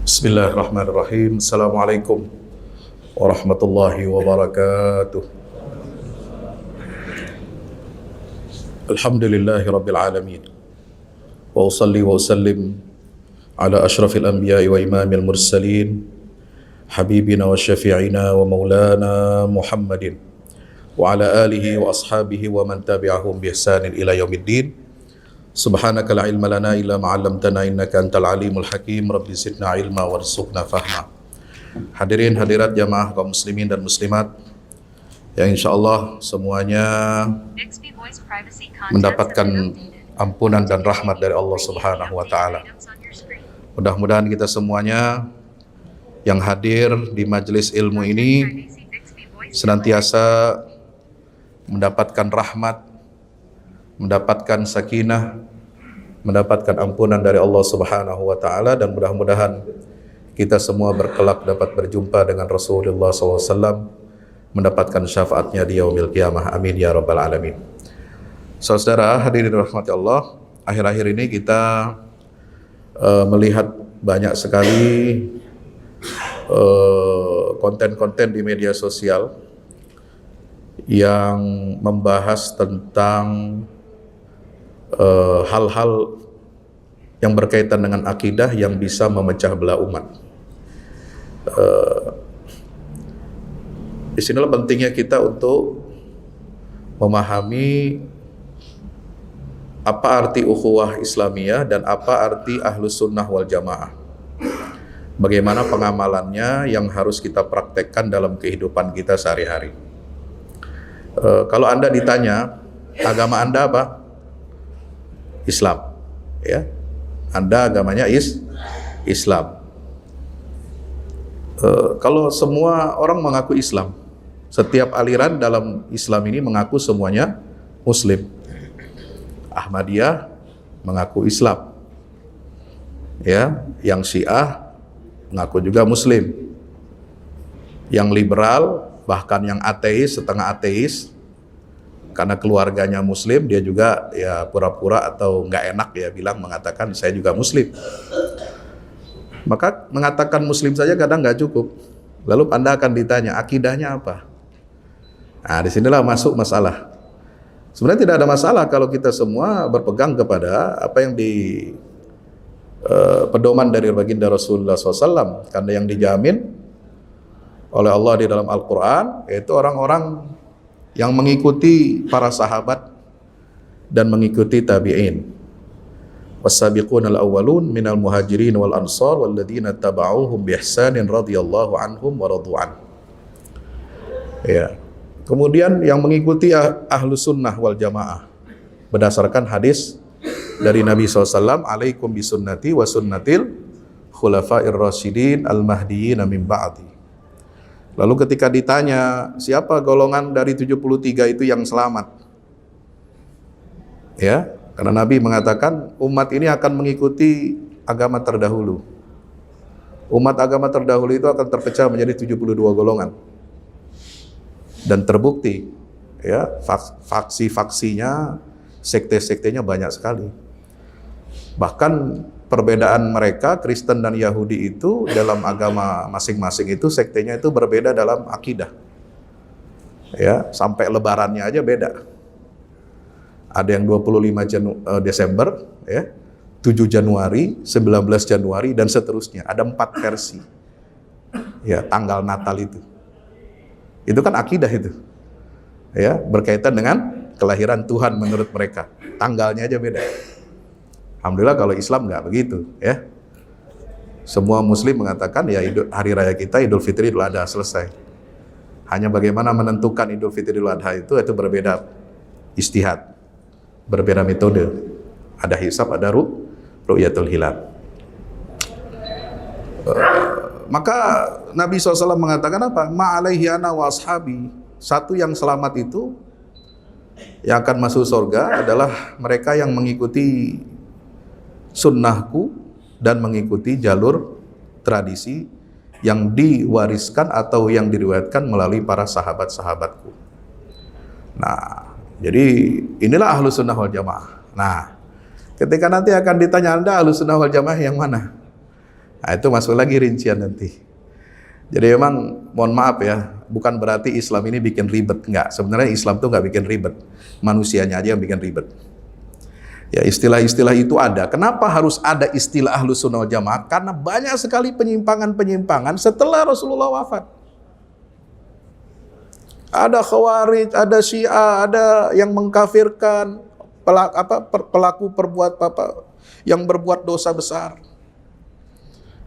Bismillahirrahmanirrahim. Assalamualaikum warahmatullahi wabarakatuh. Alhamdulillahi rabbil alamin. Wa usalli wa usallim ala ashrafil anbiya'i wa imamil mursalin habibina wa syafi'ina wa maulana Muhammadin wa ala alihi wa ashabihi wa man tabi'ahum bi ihsanin ila yaumiddin. Subhanaka la ilma lana illa ma 'allamtana innaka antal alimul hakim. Rabbi zidna ilma warzuqna fahma. Hadirin hadirat jamaah kaum muslimin dan muslimat yang insyaallah semuanya mendapatkan ampunan dan rahmat dari Allah Subhanahu wa taala. Mudah-mudahan kita semuanya yang hadir di majelis ilmu ini senantiasa mendapatkan rahmat, mendapatkan sakinah, mendapatkan ampunan dari Allah Subhanahu wa taala, dan mudah-mudahan kita semua berkelak dapat berjumpa dengan Rasulullah SAW, mendapatkan syafaatnya di yaumil qiyamah. Amin ya rabbal alamin. Saudara hadirin rahmati Allah, akhir-akhir ini kita melihat banyak sekali konten-konten di media sosial yang membahas tentang hal-hal yang berkaitan dengan akidah yang bisa memecah belah umat. Di sinilah pentingnya kita untuk memahami apa arti ukhuwah Islamiyah dan apa arti Ahlus Sunnah wal Jamaah. Bagaimana pengamalannya yang harus kita praktekkan dalam kehidupan kita sehari-hari. Kalau Anda ditanya, agama Anda apa? Islam, ya. Anda agamanya Islam. Kalau semua orang mengaku Islam, setiap aliran dalam Islam ini mengaku semuanya Muslim. Ahmadiyah mengaku Islam, ya. Yang Syiah mengaku juga Muslim. Yang liberal, bahkan yang ateis, setengah ateis, karena keluarganya Muslim, dia juga ya pura-pura atau nggak enak ya bilang mengatakan saya juga Muslim. Maka mengatakan Muslim saja kadang nggak cukup. Lalu Anda akan ditanya akidahnya apa? Nah, disinilah masuk masalah. Sebenarnya tidak ada masalah kalau kita semua berpegang kepada apa yang di pedoman dari baginda Rasulullah SAW, karena yang dijamin oleh Allah di dalam Al-Quran yaitu orang-orang yang mengikuti para sahabat dan mengikuti tabi'in. Was-sabiqunal awwalun minal muhajirin wal ansar walladzina taba'uuhum bi ihsanin radhiyallahu anhum wa radu'an. Ya. Kemudian yang mengikuti Ahlus Sunnah wal Jamaah berdasarkan hadis dari Nabi SAW, alaikum bisunnati wa sunnatil khulafa'ir rasyidin al-mahdiyyin min ba'di. Lalu ketika ditanya, siapa golongan dari 73 itu yang selamat? Ya, karena Nabi mengatakan umat ini akan mengikuti agama terdahulu. Umat agama terdahulu itu akan terpecah menjadi 72 golongan. Dan terbukti, ya, faksi-faksinya, sekte-sektenya banyak sekali. Bahkan perbedaan mereka, Kristen dan Yahudi itu dalam agama masing-masing itu sektenya itu berbeda dalam akidah. Ya, sampai lebarannya aja beda. Ada yang 25 Desember, ya, 7 Januari, 19 Januari dan seterusnya. Ada 4 versi. Ya, tanggal Natal itu. Itu kan akidah itu. Ya, berkaitan dengan kelahiran Tuhan menurut mereka. Tanggalnya aja beda. Alhamdulillah kalau Islam nggak begitu, ya. Semua Muslim mengatakan ya hari raya kita Idul Fitri Idul Adha selesai. Hanya bagaimana menentukan Idul Fitri Idul Adha itu berbeda ijtihad, berbeda metode. Ada hisab, ada ru'yatul hilal. Maka Nabi SAW mengatakan apa? Ma'alaihi ana wa ashabi. Satu yang selamat itu yang akan masuk surga adalah mereka yang mengikuti sunnahku dan mengikuti jalur tradisi yang diwariskan atau yang diriwayatkan melalui para sahabat-sahabatku. Nah, jadi inilah Ahlus Sunnah wal Jamaah. Nah, ketika nanti akan ditanya Anda Ahlus Sunnah wal Jamaah yang mana? Nah, itu masuk lagi rincian nanti. Jadi memang mohon maaf ya, bukan berarti Islam ini bikin ribet, enggak. Sebenarnya Islam tuh enggak bikin ribet, manusianya aja yang bikin ribet. Ya, istilah-istilah itu ada. Kenapa harus ada istilah Ahlus Sunnah wal Jamaah? Karena banyak sekali penyimpangan-penyimpangan setelah Rasulullah wafat. Ada Khawarij, ada Syiah, ada yang mengkafirkan pelaku yang berbuat dosa besar.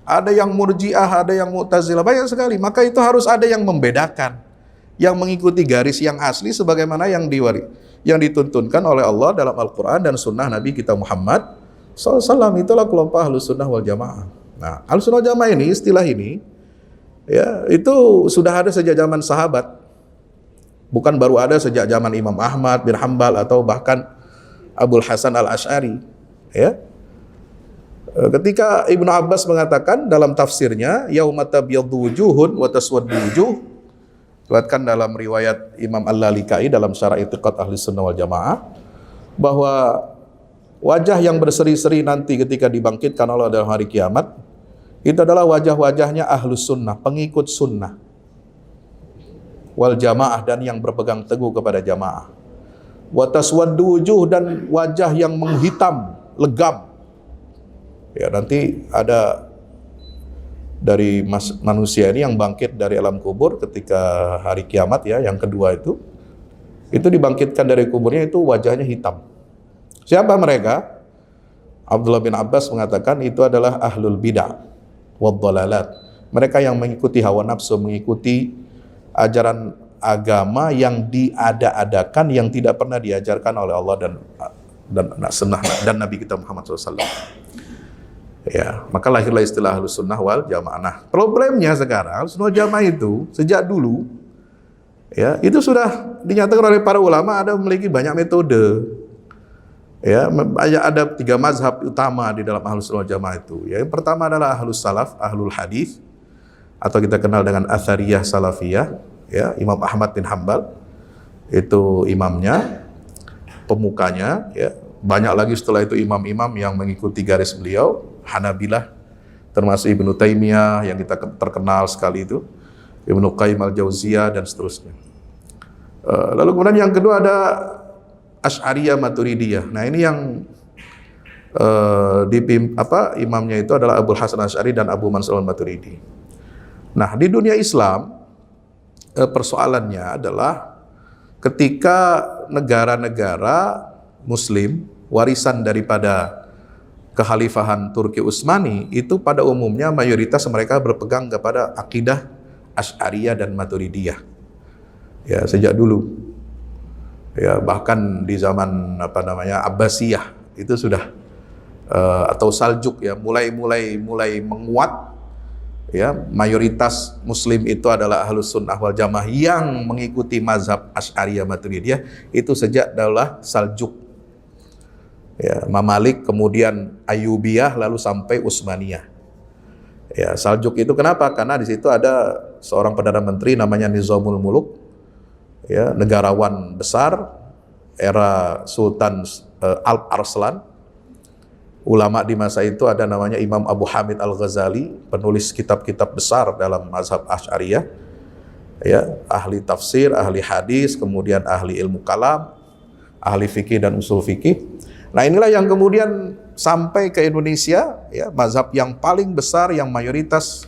Ada yang Murji'ah, ada yang Mu'tazilah, banyak sekali. Maka itu harus ada yang membedakan, yang mengikuti garis yang asli sebagaimana yang dituntunkan oleh Allah dalam Al-Quran dan Sunnah Nabi kita Muhammad SAW. Itulah kelompok Ahlus Sunnah wal Jamaah. Nah, Ahlus Sunnah wal Jamaah ini, istilah ini, ya itu sudah ada sejak zaman sahabat. Bukan baru ada sejak zaman Imam Ahmad bin Hanbal atau bahkan Abul Hasan al-Asy'ari. Ya. Ketika Ibnu Abbas mengatakan dalam tafsirnya, yauma tabyaddu wujuhun wa taswaddu wujuh, diriwayatkan dalam riwayat Imam Al-Lalikai dalam Syarah I'tiqad Ahlus Sunnah wal Jamaah, bahwa wajah yang berseri-seri nanti ketika dibangkitkan Allah dalam hari kiamat, itu adalah wajah-wajahnya Ahlus Sunnah, pengikut sunnah wal jamaah, dan yang berpegang teguh kepada jamaah. Wa taswaddu wujuh, dan wajah yang menghitam, legam. Ya, nanti ada dari manusia ini yang bangkit dari alam kubur ketika hari kiamat, ya, yang kedua itu dibangkitkan dari kuburnya, itu wajahnya hitam. Siapa mereka? Abdullah bin Abbas mengatakan itu adalah ahlul bid'ah wad dhalalat. Mereka yang mengikuti hawa nafsu, mengikuti ajaran agama yang diada-adakan, yang tidak pernah diajarkan oleh Allah dan sunnah dan Nabi kita Muhammad SAW. Ya, maka lahirlah istilah Ahlus Sunnah wal Jamaah. Nah, problemnya sekarang Ahlus Sunnah wal Jamaah itu sejak dulu, ya, itu sudah dinyatakan oleh para ulama ada memiliki banyak metode. Ya, ada 3 mazhab utama di dalam Ahlus Sunnah wal Jamaah itu. Ya, yang pertama adalah Ahlus Salaf, Ahlul Hadis, atau kita kenal dengan Athariyah Salafiyah, ya, Imam Ahmad bin Hanbal itu imamnya, pemukanya, ya. Banyak lagi setelah itu imam-imam yang mengikuti garis beliau, Hanabilah, termasuk Ibnu Taimiyah yang kita terkenal sekali itu, Ibnu Qayyim al-Jauziyah, dan seterusnya. Lalu kemudian yang kedua ada Asy'ariyah Maturidiyah. Nah, ini yang imamnya itu adalah Abul Hasan Asy'ari dan Abu Mansur al-Maturidi. Nah, di dunia Islam persoalannya adalah ketika negara-negara Muslim warisan daripada kekhalifahan Turki Utsmani itu pada umumnya mayoritas mereka berpegang kepada akidah Asy'ariyah dan Maturidiyah. Ya, sejak dulu. Ya, bahkan di zaman Abbasiyah itu sudah atau Saljuk, ya, mulai menguat. Ya, mayoritas Muslim itu adalah Ahlus Sunnah wal Jamaah yang mengikuti mazhab Asy'ariyah Maturidiyah itu sejak daulah Saljuk. Ya, Mamalik, kemudian Ayyubiyah, lalu sampai Utsmaniyah. Ya, Saljuk itu kenapa? Karena di situ ada seorang perdana menteri namanya Nizamul Muluk, ya, negarawan besar era Sultan Alp Arslan. Ulama di masa itu ada namanya Imam Abu Hamid Al-Ghazali, penulis kitab-kitab besar dalam mazhab Asy'ariyah, ya, ahli tafsir, ahli hadis, kemudian ahli ilmu kalam, ahli fikih dan usul fikih. Nah, inilah yang kemudian sampai ke Indonesia, ya, mazhab yang paling besar yang mayoritas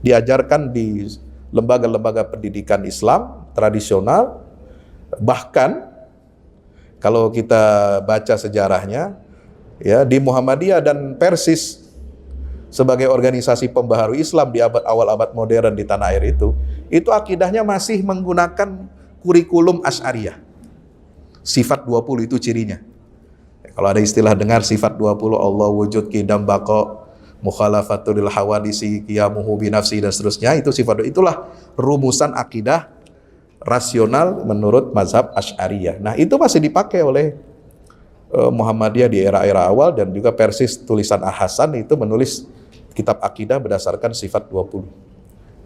diajarkan di lembaga-lembaga pendidikan Islam tradisional. Bahkan kalau kita baca sejarahnya, ya, di Muhammadiyah dan Persis sebagai organisasi pembaharu Islam di awal abad modern di tanah air itu akidahnya masih menggunakan kurikulum Asy'ariyah. Sifat 20 itu cirinya. Kalau ada istilah dengar sifat 20, Allah wujud, qidam, baqa, mukhalafatul hawadisi, qiyamuhu binafsi, dan seterusnya, itu sifat, itulah rumusan akidah rasional menurut mazhab Asy'ariyah. Nah, itu masih dipakai oleh Muhammadiyah di era-era awal, dan juga Persis tulisan Al-Hasan itu menulis kitab akidah berdasarkan sifat 20.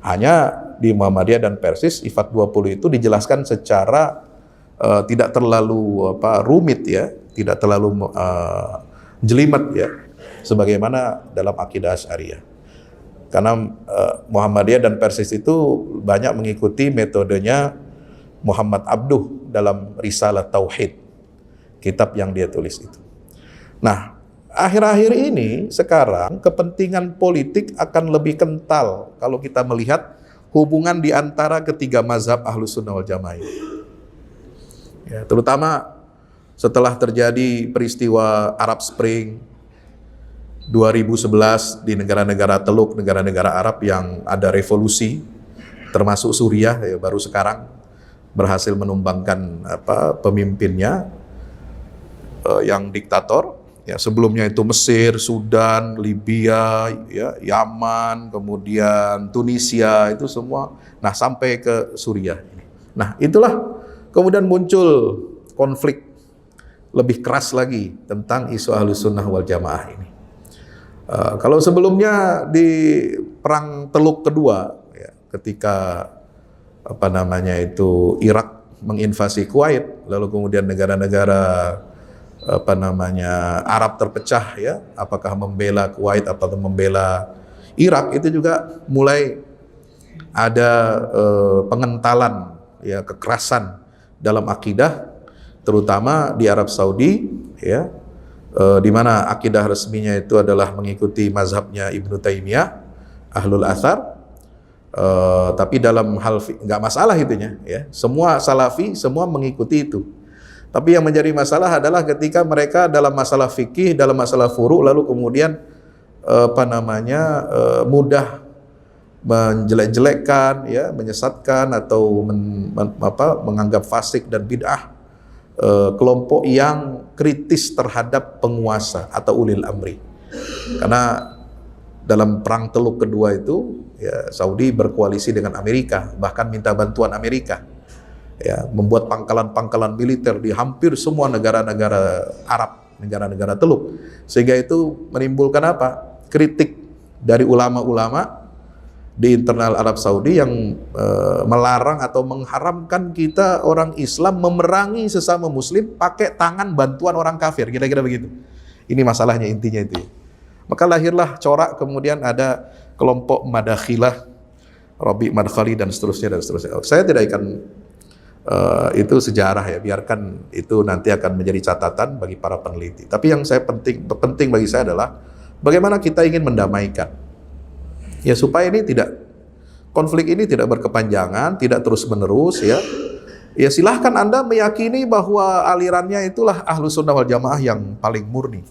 Hanya di Muhammadiyah dan Persis sifat 20 itu dijelaskan secara tidak terlalu rumit, ya, tidak terlalu jelimet, ya, sebagaimana dalam akidah Asy'ariyah. Karena Muhammadiyah dan Persis itu banyak mengikuti metodenya Muhammad Abduh dalam Risalah Tauhid, kitab yang dia tulis itu. Nah, akhir-akhir ini sekarang kepentingan politik akan lebih kental kalau kita melihat hubungan di antara ketiga mazhab Ahlus Sunnah wal Jamaah ini. Ya, terutama setelah terjadi peristiwa Arab Spring 2011 di negara-negara Teluk, negara-negara Arab yang ada revolusi, termasuk Suriah ya, baru sekarang berhasil menumbangkan pemimpinnya yang diktator. Ya, sebelumnya itu Mesir, Sudan, Libya, ya, Yaman, kemudian Tunisia, itu semua. Nah, sampai ke Suriah. Nah, itulah kemudian muncul konflik lebih keras lagi tentang isu Ahlus Sunnah wal Jamaah ini. Kalau sebelumnya di Perang Teluk kedua, ya, ketika Irak menginvasi Kuwait, lalu kemudian negara-negara Arab terpecah, ya, apakah membela Kuwait atau membela Irak, itu juga mulai ada pengentalan, ya, kekerasan dalam akidah, terutama di Arab Saudi, ya, di mana akidah resminya itu adalah mengikuti mazhabnya Ibnu Taimiyah, Ahlul Athar. Tapi dalam hal nggak masalah itunya, ya, semua Salafi semua mengikuti itu. Tapi yang menjadi masalah adalah ketika mereka dalam masalah fikih, dalam masalah furu', lalu kemudian mudah menjelek-jelekkan, ya, menyesatkan atau menganggap fasik dan bid'ah kelompok yang kritis terhadap penguasa atau ulil amri. Karena dalam Perang Teluk kedua itu, ya, Saudi berkoalisi dengan Amerika, bahkan minta bantuan Amerika, ya, membuat pangkalan-pangkalan militer di hampir semua negara-negara Arab, negara-negara Teluk, sehingga itu menimbulkan kritik dari ulama-ulama di internal Arab Saudi yang melarang atau mengharamkan kita orang Islam memerangi sesama Muslim pakai tangan bantuan orang kafir, kira-kira begitu. Ini masalahnya, intinya itu. Maka lahirlah corak, kemudian ada kelompok Madakhilah, Rabi Madkhali dan seterusnya dan seterusnya. Saya tidak akan itu sejarah, ya, biarkan itu nanti akan menjadi catatan bagi para peneliti. Tapi yang penting bagi saya adalah bagaimana kita ingin mendamaikan, ya, supaya ini konflik ini tidak berkepanjangan, tidak terus-menerus, ya. Ya, silahkan Anda meyakini bahwa alirannya itulah Ahlus Sunnah wal Jamaah yang paling murni.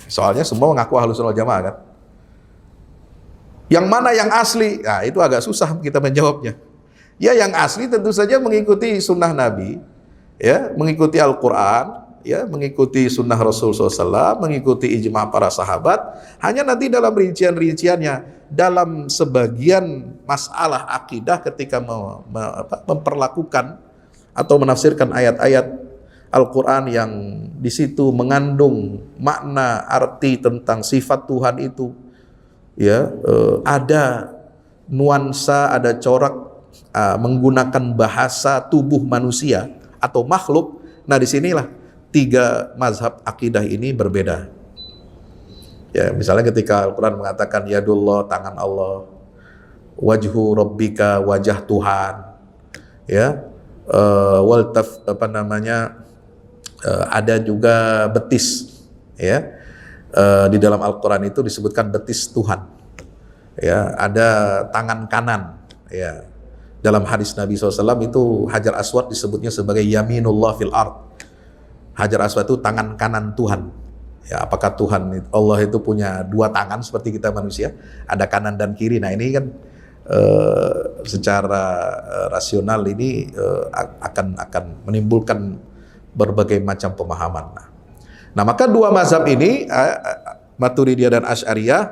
Soalnya semua mengaku Ahlus Sunnah wal Jamaah, kan. Yang mana yang asli? Nah, itu agak susah kita menjawabnya. Ya, yang asli tentu saja mengikuti sunnah Nabi, ya, mengikuti Al-Quran, ya, mengikuti sunnah Rasul SAW, mengikuti ijma' para sahabat. Hanya nanti dalam rincian-rinciannya, dalam sebagian masalah akidah ketika memperlakukan atau menafsirkan ayat-ayat Al-Quran yang di situ mengandung makna arti tentang sifat Tuhan itu, ya, ada nuansa, ada corak menggunakan bahasa tubuh manusia atau makhluk. Nah, disinilah tiga mazhab akidah ini berbeda. Ya, misalnya ketika Al-Quran mengatakan yadullah, tangan Allah, wajhu rabbika, wajah Tuhan, ya, ada juga betis, ya, di dalam Al-Quran itu disebutkan betis Tuhan, ya, ada tangan kanan, ya. Dalam hadis Nabi SAW itu Hajar Aswad disebutnya sebagai yaminullah fil ard. Hajar Aswad itu tangan kanan Tuhan. Ya, apakah Tuhan Allah itu punya dua tangan seperti kita manusia, ada kanan dan kiri? Nah, ini kan secara rasional ini akan menimbulkan berbagai macam pemahaman. Nah, maka dua mazhab ini, Maturidiyah dan Asy'ariyah,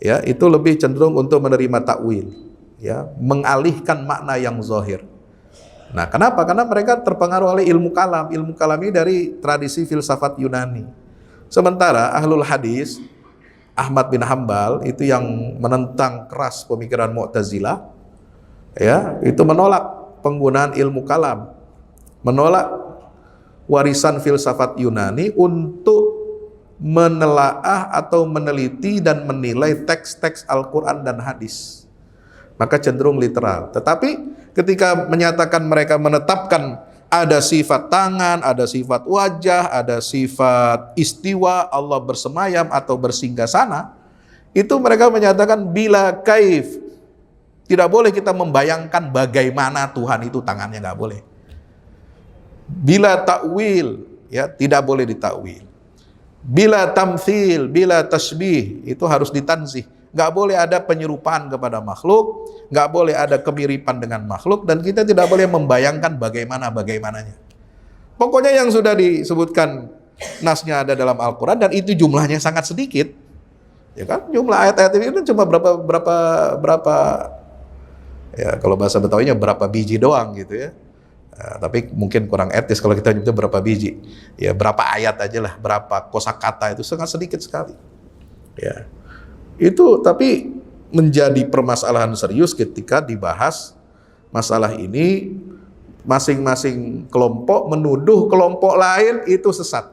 ya, itu lebih cenderung untuk menerima takwil, ya, mengalihkan makna yang zahir. Nah, kenapa? Karena mereka terpengaruh oleh ilmu kalam. Ilmu kalam ini dari tradisi filsafat Yunani. Sementara ahlul hadis, Ahmad bin Hambal, itu yang menentang keras pemikiran Mu'tazilah, ya, itu menolak penggunaan ilmu kalam, menolak warisan filsafat Yunani untuk menelaah atau meneliti dan menilai teks-teks Al-Quran dan hadis. Maka cenderung literal. Tetapi ketika menyatakan mereka menetapkan ada sifat tangan, ada sifat wajah, ada sifat istiwa, Allah bersemayam atau bersinggasana, itu mereka menyatakan bila kaif. Tidak boleh kita membayangkan bagaimana Tuhan itu tangannya, nggak boleh. Bila takwil, ya tidak boleh ditakwil. Bila tamthil, bila tasbih, itu harus ditanzih. Nggak boleh ada penyerupaan kepada makhluk, nggak boleh ada kemiripan dengan makhluk, dan kita tidak boleh membayangkan bagaimananya. Pokoknya yang sudah disebutkan nasnya ada dalam Al-Quran, dan itu jumlahnya sangat sedikit. Ya kan, jumlah ayat-ayat ini kan cuma berapa ya kalau bahasa Betawinya berapa biji doang gitu ya. Tapi mungkin kurang etis kalau kita nyebutnya berapa biji. Ya berapa ayat aja lah, berapa kosakata, itu sangat sedikit sekali. Ya. Itu tapi menjadi permasalahan serius ketika dibahas masalah ini. Masing-masing kelompok menuduh kelompok lain itu sesat,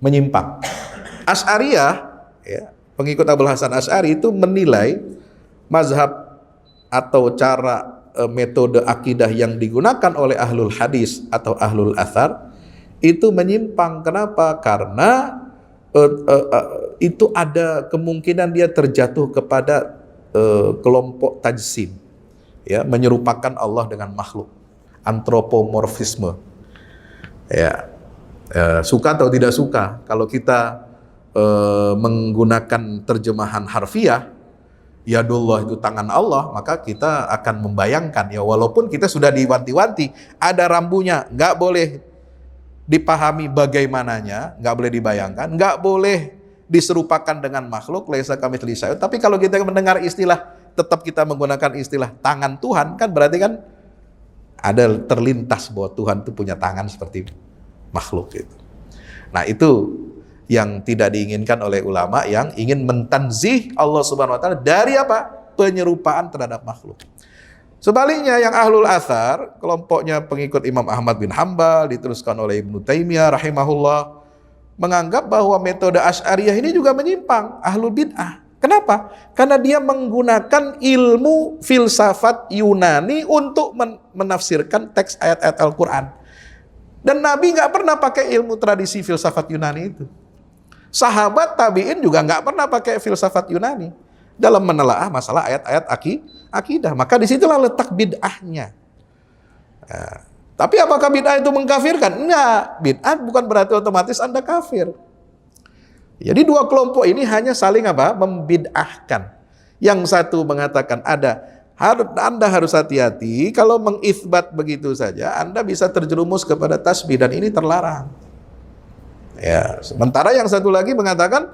menyimpang. Asy'ariyah, ya, pengikut Abul Hasan Asy'ari itu menilai mazhab atau cara metode akidah yang digunakan oleh ahlul hadis atau ahlul athar itu menyimpang. Kenapa? Karena itu ada kemungkinan dia terjatuh kepada kelompok tajsim, ya, menyerupakan Allah dengan makhluk, antropomorfisme. Ya, suka atau tidak suka, kalau kita menggunakan terjemahan harfiah, yadullah itu tangan Allah, maka kita akan membayangkan, ya walaupun kita sudah diwanti-wanti, ada rambunya, nggak boleh dipahami bagaimananya, nggak boleh dibayangkan, nggak boleh diserupakan dengan makhluk, laisa kamitslihi syai'un. Tapi kalau kita mendengar istilah, tetap kita menggunakan istilah tangan Tuhan, kan berarti kan ada terlintas bahwa Tuhan itu punya tangan seperti makhluk gitu. Nah itu yang tidak diinginkan oleh ulama yang ingin mentanzih Allah Subhanahu wa taala dari apa? Penyerupaan terhadap makhluk. Sebaliknya yang ahlul athar, kelompoknya pengikut Imam Ahmad bin Hambal, diteruskan oleh Ibnu Taimiyah rahimahullah, menganggap bahwa metode Asy'ariyah ini juga menyimpang, ahlul bid'ah. Kenapa? Karena dia menggunakan ilmu filsafat Yunani untuk menafsirkan teks ayat-ayat Al-Quran. Dan Nabi nggak pernah pakai ilmu tradisi filsafat Yunani itu. Sahabat tabi'in juga nggak pernah pakai filsafat Yunani dalam menelaah masalah ayat-ayat akidah. Maka disitulah letak bid'ahnya. Nah, tapi apakah bid'ah itu mengkafirkan? Enggak, bid'ah bukan berarti otomatis Anda kafir. Jadi dua kelompok ini hanya saling apa? Membid'ahkan. Yang satu mengatakan Anda harus hati-hati, kalau mengisbat begitu saja Anda bisa terjerumus kepada tasbih, dan ini terlarang. Ya, sementara yang satu lagi mengatakan,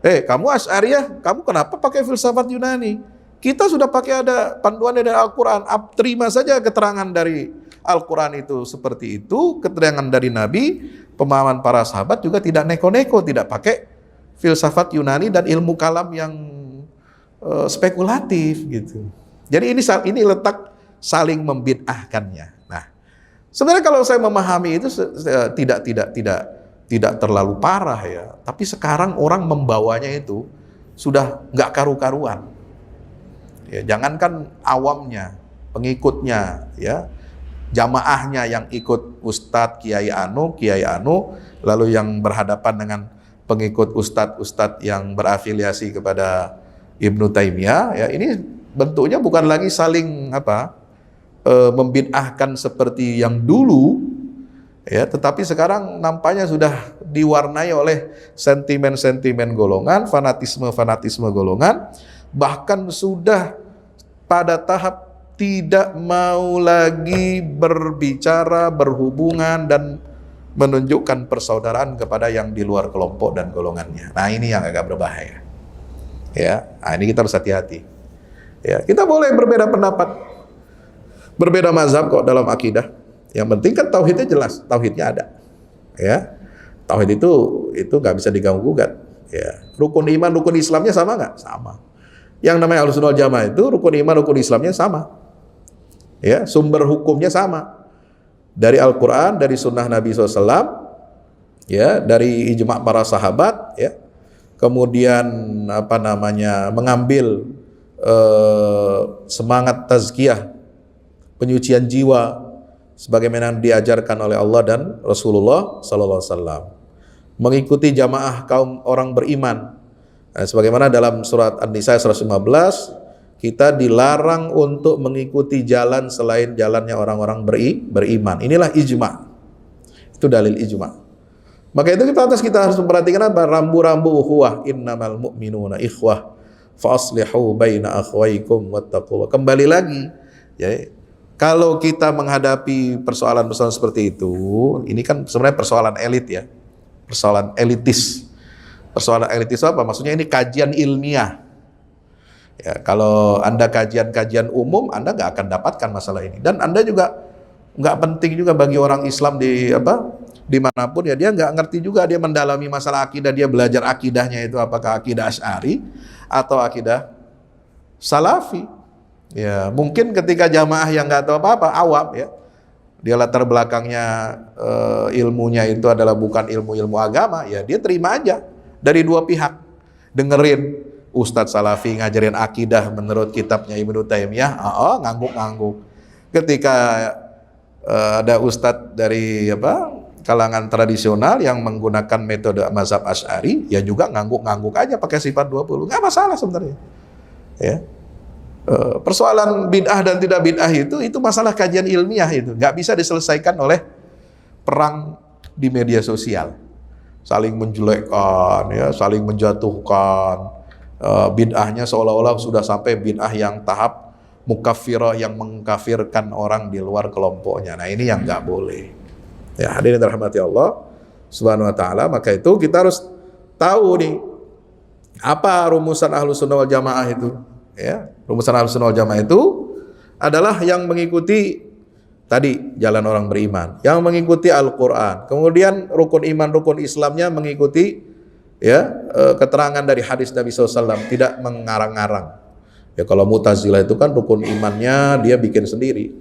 kamu Asy'ariyah, kamu kenapa pakai filsafat Yunani? Kita sudah pakai ada panduan dari Al-Quran, terima saja keterangan dari Al-Quran itu seperti itu, keterangan dari Nabi, pemahaman para sahabat juga tidak neko-neko, tidak pakai filsafat Yunani dan ilmu kalam yang spekulatif gitu. Jadi ini letak saling membid'ahkannya. Nah, sebenarnya kalau saya memahami itu tidak terlalu parah ya, tapi sekarang orang membawanya itu sudah nggak karu-karuan. Ya, jangankan awamnya, pengikutnya, ya, jamaahnya yang ikut Ustadz Kiai Anu, lalu yang berhadapan dengan pengikut Ustadz yang berafiliasi kepada Ibnu Taimiyah, ya ini bentuknya bukan lagi saling membid'ahkan seperti yang dulu. Ya, tetapi sekarang nampaknya sudah diwarnai oleh sentimen-sentimen golongan, fanatisme golongan, bahkan sudah pada tahap tidak mau lagi berbicara, berhubungan, dan menunjukkan persaudaraan kepada yang di luar kelompok dan golongannya. Nah ini yang agak berbahaya. Ya, nah, ini kita harus hati-hati. Ya, kita boleh berbeda pendapat, berbeda mazhab kok dalam akidah. Yang penting kan tauhidnya jelas, tauhidnya ada. Ya, tauhid itu nggak bisa diganggu gugat. Ya, rukun iman, rukun Islamnya sama nggak? Sama. Yang namanya Ahlussunnah wal Jamaah itu rukun iman, rukun Islamnya sama. Ya, sumber hukumnya sama. Dari Al-Quran, dari Sunnah Nabi SAW, ya, dari ijma' para sahabat, ya. Kemudian mengambil semangat tazkiyah, penyucian jiwa sebagaimana diajarkan oleh Allah dan Rasulullah sallallahu alaihi wasallam. Mengikuti jamaah kaum orang beriman. Nah, sebagaimana dalam surat An-Nisa 115, kita dilarang untuk mengikuti jalan selain jalannya orang-orang beriman. Inilah ijma'. Itu dalil ijma'. Maka itu kita harus memperhatikan apa? Rambu-rambu ukhuwah. Innamal mu'minuna ikhwah fa aslihu baina akhwaikum wattaqullah. Kembali lagi, ya, kalau kita menghadapi persoalan-persoalan seperti itu, ini kan sebenarnya persoalan elit, ya. Persoalan elitis. Persoalan elitis apa? Maksudnya ini kajian ilmiah. Ya, kalau Anda kajian-kajian umum, Anda nggak akan dapatkan masalah ini. Dan Anda juga nggak penting juga bagi orang Islam dimanapun, ya, dia nggak ngerti juga, dia mendalami masalah akidah, dia belajar akidahnya itu apakah akidah Asy'ari atau akidah Salafi. Ya, mungkin ketika jamaah yang nggak tahu apa-apa, awam, ya, dia latar belakangnya ilmunya itu adalah bukan ilmu-ilmu agama, ya dia terima aja dari dua pihak, dengerin Ustadz Salafi ngajarin akidah menurut kitabnya Ibnu Taimiyah, ngangguk-ngangguk. Ketika ada Ustadz dari kalangan tradisional yang menggunakan metode mazhab Asy'ari, ya juga ngangguk-ngangguk aja pakai sifat 20, nggak masalah sebenarnya. Ya. Persoalan bid'ah dan tidak bid'ah itu masalah kajian ilmiah, itu nggak bisa diselesaikan oleh perang di media sosial, saling menjelekkan, ya, saling menjatuhkan. Bid'ahnya seolah-olah sudah sampai bid'ah yang tahap mukaffirah, yang mengkafirkan orang di luar kelompoknya. Nah, ini yang nggak boleh. Ya, hadirin dirahmati Allah Subhanahu wa taala. Maka itu kita harus tahu nih apa rumusan Ahlussunnah wal Jamaah itu. Ya, rumusan Ahlussunnah wal Jamaah itu adalah yang mengikuti tadi jalan orang beriman, yang mengikuti Al-Qur'an. Kemudian rukun iman, rukun Islamnya mengikuti, ya, keterangan dari hadis Nabi SAW, tidak mengarang-arang. Ya, kalau Mu'tazilah itu kan rukun imannya dia bikin sendiri.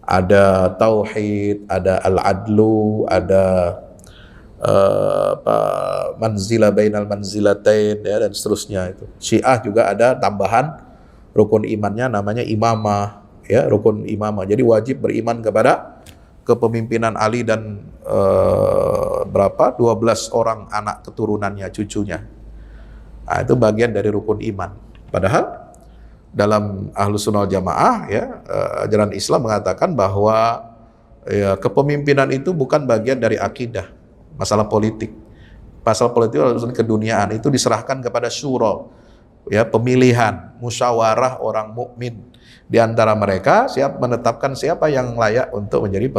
Ada tauhid, ada al-adlu, ada manzilah bainal manzilatain, ya, dan seterusnya itu. Syiah juga ada tambahan rukun imannya namanya imamah, ya, rukun imamah. Jadi wajib beriman kepada kepemimpinan Ali dan 12 orang anak keturunannya, cucunya. Nah, itu bagian dari rukun iman. Padahal dalam Ahlussunnah wal Jamaah, ya, ajaran Islam mengatakan bahwa, ya, kepemimpinan itu bukan bagian dari akidah, masalah politik. Masalah politik urusan keduniaan itu diserahkan kepada syura, ya, pemilihan, musyawarah orang mukmin. Di antara mereka siap menetapkan siapa yang layak untuk menjadi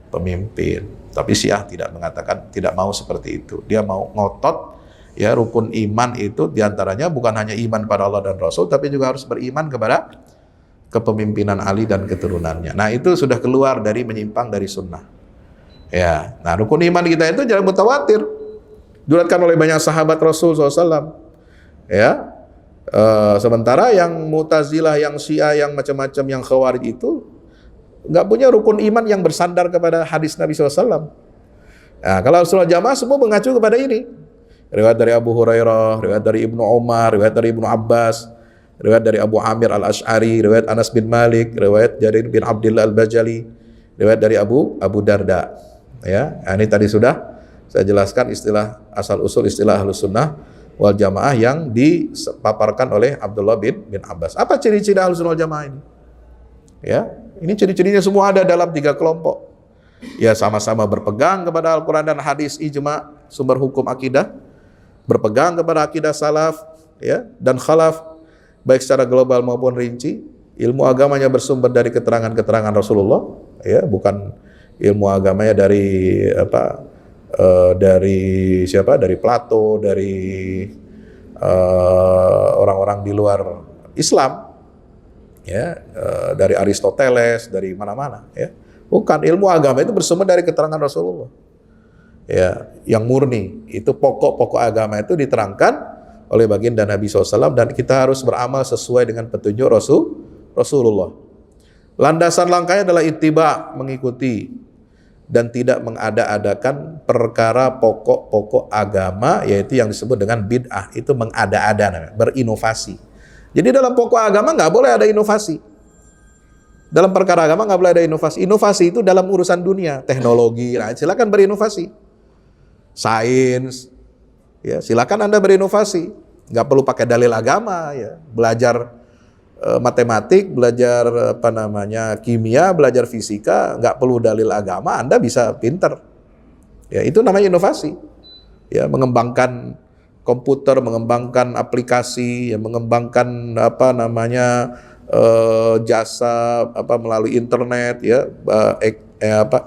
pemimpin. Tapi Syiah tidak mengatakan, tidak mau seperti itu. Dia mau ngotot, ya, rukun iman itu diantaranya bukan hanya iman pada Allah dan Rasul, tapi juga harus beriman kepada kepemimpinan Ali dan keturunannya. Nah, itu sudah keluar dari menyimpang dari sunnah. Ya, nah rukun iman kita itu jangan mutawatir, diulatkan oleh banyak sahabat Rasul SAW. Ya, sementara yang Mu'tazilah, yang Syiah, yang macam-macam, yang Khawarij itu nggak punya rukun iman yang bersandar kepada hadis Nabi SAW. Nah, kalau Ahlussunnah Jamaah semua mengacu kepada ini. Riwayat dari Abu Hurairah, riwayat dari Ibnu Umar, riwayat dari Ibnu Abbas, riwayat dari Abu Amir al-Asy'ari, riwayat Anas bin Malik, riwayat Jarir bin Abdullah al-Bajali, riwayat dari Abu Darda. Ya, ini tadi sudah saya jelaskan istilah asal-usul istilah Ahlussunnah wal Jamaah yang dipaparkan oleh Abdullah bin Abbas. Apa ciri-ciri Ahlussunnah wal Jamaah ini? Ya, ini ciri-cirinya semua ada dalam 3 kelompok. Ya, sama-sama berpegang kepada Al-Quran dan hadis ijma, sumber hukum akidah, berpegang kepada akidah salaf, ya, dan khalaf, baik secara global maupun rinci. Ilmu agamanya bersumber dari keterangan-keterangan Rasulullah, ya, bukan ilmu agamanya dari dari siapa? Dari Plato, dari orang-orang di luar Islam, ya, dari Aristoteles, dari mana-mana, ya. Bukan, ilmu agama itu bersumber dari keterangan Rasulullah. Ya, yang murni, itu pokok-pokok agama itu diterangkan oleh baginda Nabi SAW, dan kita harus beramal sesuai dengan petunjuk Rasulullah. Landasan langkahnya adalah ittiba, mengikuti, dan tidak mengada-adakan perkara pokok-pokok agama, yaitu yang disebut dengan bid'ah. Itu mengada-ada, berinovasi. Jadi dalam pokok agama nggak boleh ada inovasi. Dalam perkara agama nggak boleh ada inovasi. Inovasi itu dalam urusan dunia, teknologi. Nah, silakan berinovasi. Sains, ya silakan Anda berinovasi. Nggak perlu pakai dalil agama, ya. Belajar matematik, belajar kimia, belajar fisika, nggak perlu dalil agama, Anda bisa pinter. Ya, itu namanya inovasi. Ya, mengembangkan komputer, mengembangkan aplikasi, ya, mengembangkan jasa melalui internet, ya,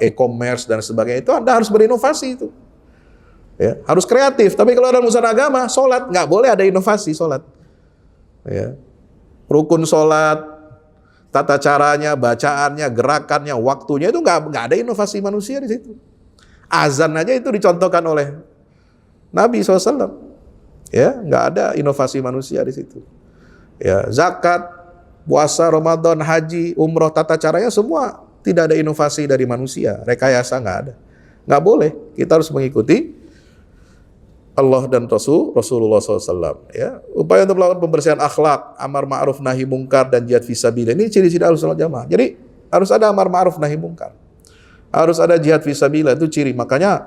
e-commerce dan sebagainya. Itu Anda harus berinovasi itu. Ya, harus kreatif. Tapi kalau dalam urusan agama, sholat nggak boleh ada inovasi sholat. Ya. Rukun sholat, tata caranya, bacaannya, gerakannya, waktunya itu nggak ada inovasi manusia di situ. Azan aja itu dicontohkan oleh Nabi SAW. Ya, nggak ada inovasi manusia di situ. Ya, zakat, puasa, Ramadan, haji, umroh, tata caranya semua tidak ada inovasi dari manusia. Rekayasa nggak ada. Nggak boleh. Kita harus mengikuti Allah dan Rasulullah SAW. Ya, upaya untuk melakukan pembersihan akhlak, amar ma'ruf nahi mungkar dan jihad fisabilillah. Ini ciri-ciri Ahlussunnah Jamaah. Jadi harus ada amar ma'ruf nahi mungkar. Harus ada jihad fisabilillah, itu ciri. Makanya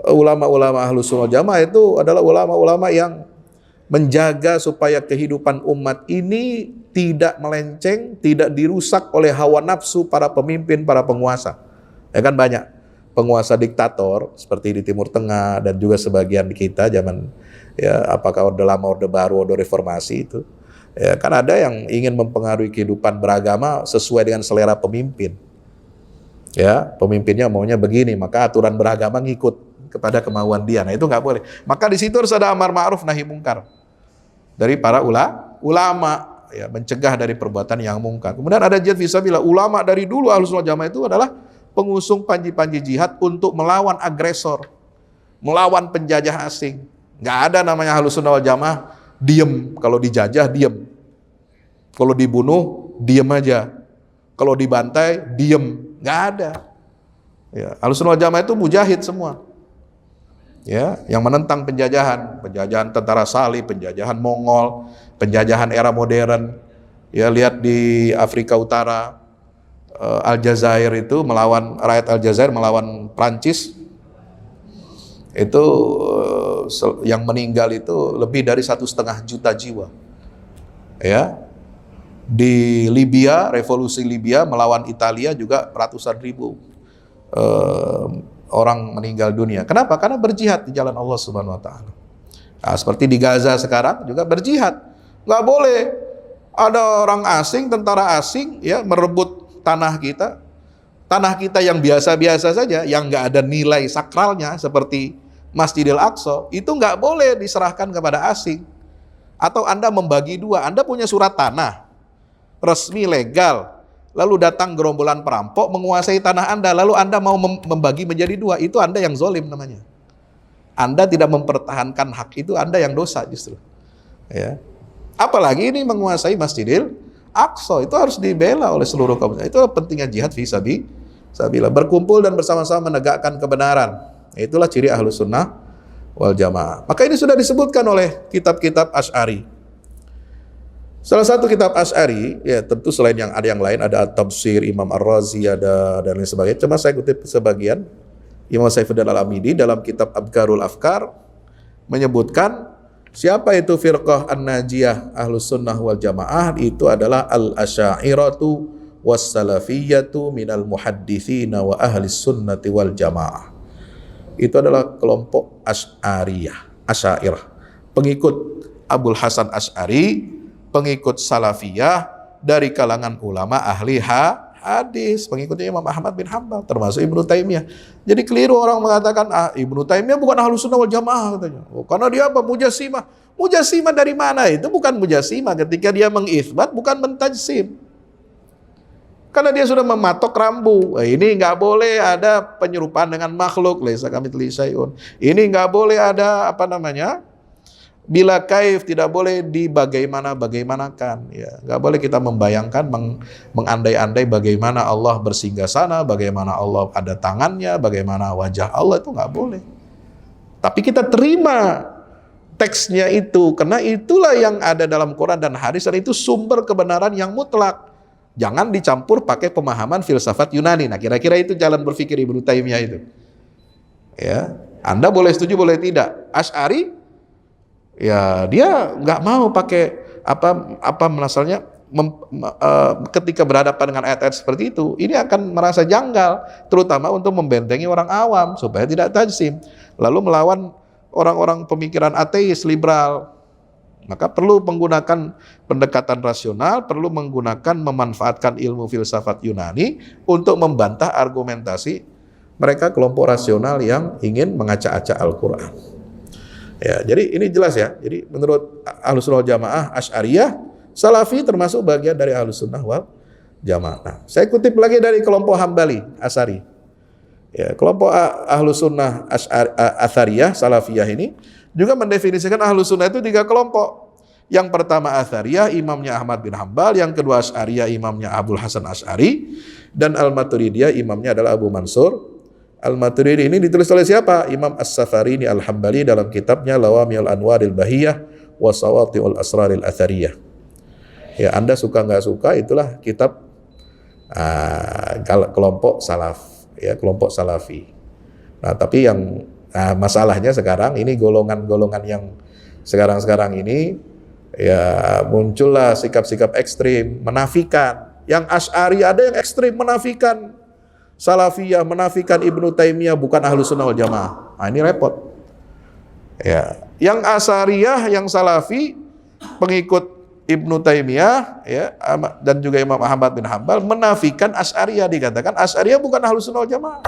ulama-ulama Ahlussunnah Jamaah itu adalah ulama-ulama yang menjaga supaya kehidupan umat ini tidak melenceng, tidak dirusak oleh hawa nafsu para pemimpin, para penguasa. Ya kan banyak penguasa diktator seperti di Timur Tengah dan juga sebagian di kita zaman, ya, apakah Orde Lama, Orde Baru, Orde Reformasi itu, ya, kan ada yang ingin mempengaruhi kehidupan beragama sesuai dengan selera pemimpin. Ya, pemimpinnya maunya begini, maka aturan beragama ngikut kepada kemauan dia. Nah, itu nggak boleh. Maka di situ harus ada amar ma'ruf nahi mungkar dari para ulama, ya, mencegah dari perbuatan yang mungkar. Kemudian ada jihad fisabilillah. Ulama dari dulu Ahlussunnah Jamaah itu adalah pengusung panji-panji jihad untuk melawan agresor, melawan penjajah asing. Nggak ada namanya Ahlussunnah wal Jamaah diem, kalau dijajah diem, kalau dibunuh diem aja, kalau dibantai diem, nggak ada. Ya, Ahlussunnah wal Jamaah itu mujahid semua. Ya, yang menentang penjajahan tentara salib, penjajahan Mongol, penjajahan era modern. Ya, lihat di Afrika Utara, Aljazair itu melawan rakyat Aljazair melawan Prancis, itu yang meninggal itu lebih dari 1,5 juta jiwa. Ya, di Libya, revolusi Libya melawan Italia juga ratusan ribu orang meninggal dunia. Kenapa? Karena berjihad di jalan Allah Subhanahu Wa Taala. Nah, seperti di Gaza sekarang juga berjihad. Nggak boleh ada orang asing, tentara asing, ya, merebut tanah kita yang biasa-biasa saja, yang nggak ada nilai sakralnya seperti Masjidil Aqsa, itu nggak boleh diserahkan kepada asing. Atau Anda membagi dua, Anda punya surat tanah resmi legal, lalu datang gerombolan perampok menguasai tanah Anda, lalu Anda mau membagi menjadi dua, itu Anda yang zolim namanya. Anda tidak mempertahankan hak itu, Anda yang dosa justru. Ya. Apalagi ini menguasai Masjidil Aqsa, itu harus dibela oleh seluruh kaum. Itu pentingnya jihad fisabilillah, berkumpul dan bersama-sama menegakkan kebenaran. Itulah ciri Ahlussunnah wal Jamaah. Maka ini sudah disebutkan oleh kitab-kitab Asy'ari. Salah satu kitab Asy'ari, ya tentu selain yang ada yang lain, ada At-Tafsir Imam Ar-Razi, ada dan lain sebagainya. Cuma saya kutip sebagian. Imam Saifuddin Al-Amidi dalam kitab Abkarul Afkar menyebutkan siapa itu firqah an-najiyah Ahlussunnah wal Jamaah, itu adalah al-asy'ariyatu was-salafiyyatu minal muhadditsina wa ahlis sunnati wal jamaah. Itu adalah kelompok Asy'ariyah, Asy'ariyah, pengikut Abul Hasan Asy'ari, pengikut Salafiyah dari kalangan ulama ahli hadis, pengikutnya Imam Ahmad bin Hanbal, termasuk Ibnu Taimiyah. Jadi keliru orang mengatakan Ibnu Taimiyah bukan Ahlussunnah wal Jamaah katanya. Karena dia apa? Mujassimah. Mujassimah dari mana? Itu bukan mujassimah ketika dia mengisbat, bukan mentajsim. Karena dia sudah mematok rambu. Ini nggak boleh ada penyerupaan dengan makhluk, laisa kamitslihi syai'un. Ini nggak boleh ada Bila kaif tidak boleh dibagaimana-bagaimanakan, ya. Nggak boleh kita membayangkan, mengandai-andai bagaimana Allah bersinggah sana, bagaimana Allah ada tangannya, bagaimana wajah Allah, itu nggak boleh. Tapi kita terima teksnya itu, karena itulah yang ada dalam Quran dan hadis, dan itu sumber kebenaran yang mutlak. Jangan dicampur pakai pemahaman filsafat Yunani. Nah, kira-kira itu jalan berpikir Ibnu Taimiyah itu. Ya, Anda boleh setuju, boleh tidak. Asy'ari, ya dia nggak mau pakai misalnya ketika berhadapan dengan ayat-ayat seperti itu, ini akan merasa janggal, terutama untuk membentengi orang awam supaya tidak tajsim, lalu melawan orang-orang pemikiran ateis liberal. Maka perlu menggunakan pendekatan rasional, perlu memanfaatkan ilmu filsafat Yunani untuk membantah argumentasi mereka kelompok rasional yang ingin mengacak-acak Al-Quran. Ya, jadi ini jelas ya. Jadi menurut Ahlussunnah wal Jamaah, Asy'ariyah, Salafi termasuk bagian dari Ahlussunnah wal Jamaah. Nah, saya kutip lagi dari kelompok Hambali, Asy'ari. Ya, kelompok Ahlussunnah Athariyah, Salafiyah ini juga mendefinisikan Ahlussunnah itu 3 kelompok. Yang pertama Athariyah, imamnya Ahmad bin Hambal. Yang kedua Asy'ariyah, imamnya Abul Hasan Asy'ari. Dan Al-Maturidiyah, imamnya adalah Abu Mansur Al-Maturidi. Ini ditulis oleh siapa? Imam As-Safarini Al-Hambali dalam kitabnya Lawami'ul Anwaril Bahiyah wa Sawati'ul Asraril Athariyah. Ya, Anda suka nggak suka, itulah kitab kelompok salaf, ya, kelompok salafi. Nah, tapi yang masalahnya sekarang ini golongan-golongan yang sekarang ini ya muncullah sikap-sikap ekstrim, menafikan. Yang Asy'ari ada yang ekstrim menafikan Salafiyah, menafikan Ibnu Taimiyah bukan Ahlussunnah wal Jamaah. Nah, ini repot. Ya, yang Asy'ariyah, yang Salafi, pengikut Ibnu Taimiyah, ya, dan juga Imam Ahmad bin Hambal menafikan Asy'ariyah, dikatakan Asy'ariyah bukan Ahlussunnah wal Jamaah.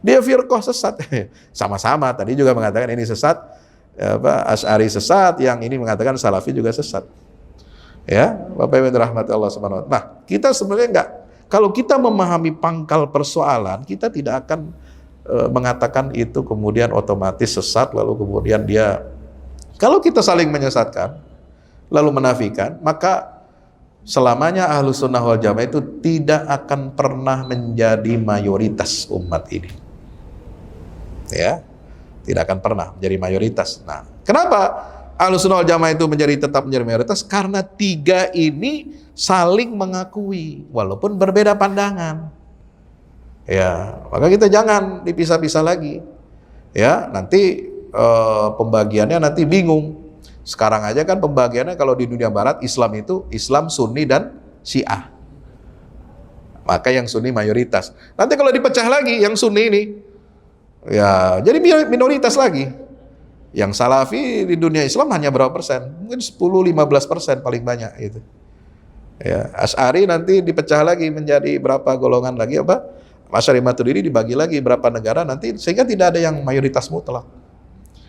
Dia firqah sesat. Sama-sama tadi juga mengatakan ini sesat, Asy'ari sesat, yang ini mengatakan Salafi juga sesat. Ya, Bapak Ibu rahmati Allah Subhanahu wa taala. Nah, kita sebenarnya enggak, kalau kita memahami pangkal persoalan, kita tidak akan mengatakan itu kemudian otomatis sesat, lalu kemudian dia, kalau kita saling menyesatkan lalu menafikan, maka selamanya Ahlussunnah wal Jamaah itu tidak akan pernah menjadi mayoritas umat ini. Ya, tidak akan pernah menjadi mayoritas. Nah, kenapa Ahlussunnah wal Jamaah itu tetap menjadi mayoritas? Karena 3 ini saling mengakui walaupun berbeda pandangan. Ya, maka kita jangan dipisah-pisah lagi. Ya, nanti pembagiannya nanti bingung. Sekarang aja kan pembagiannya kalau di dunia barat Islam itu Islam Sunni dan Syiah. Maka yang Sunni mayoritas. Nanti kalau dipecah lagi yang Sunni ini, ya jadi minoritas lagi. Yang Salafi di dunia Islam hanya berapa persen? Mungkin 10-15% paling banyak itu. Ya, Asy'ari nanti dipecah lagi menjadi berapa golongan lagi apa? Asy'ari Maturidi dibagi lagi berapa negara nanti, sehingga tidak ada yang mayoritas mutlak.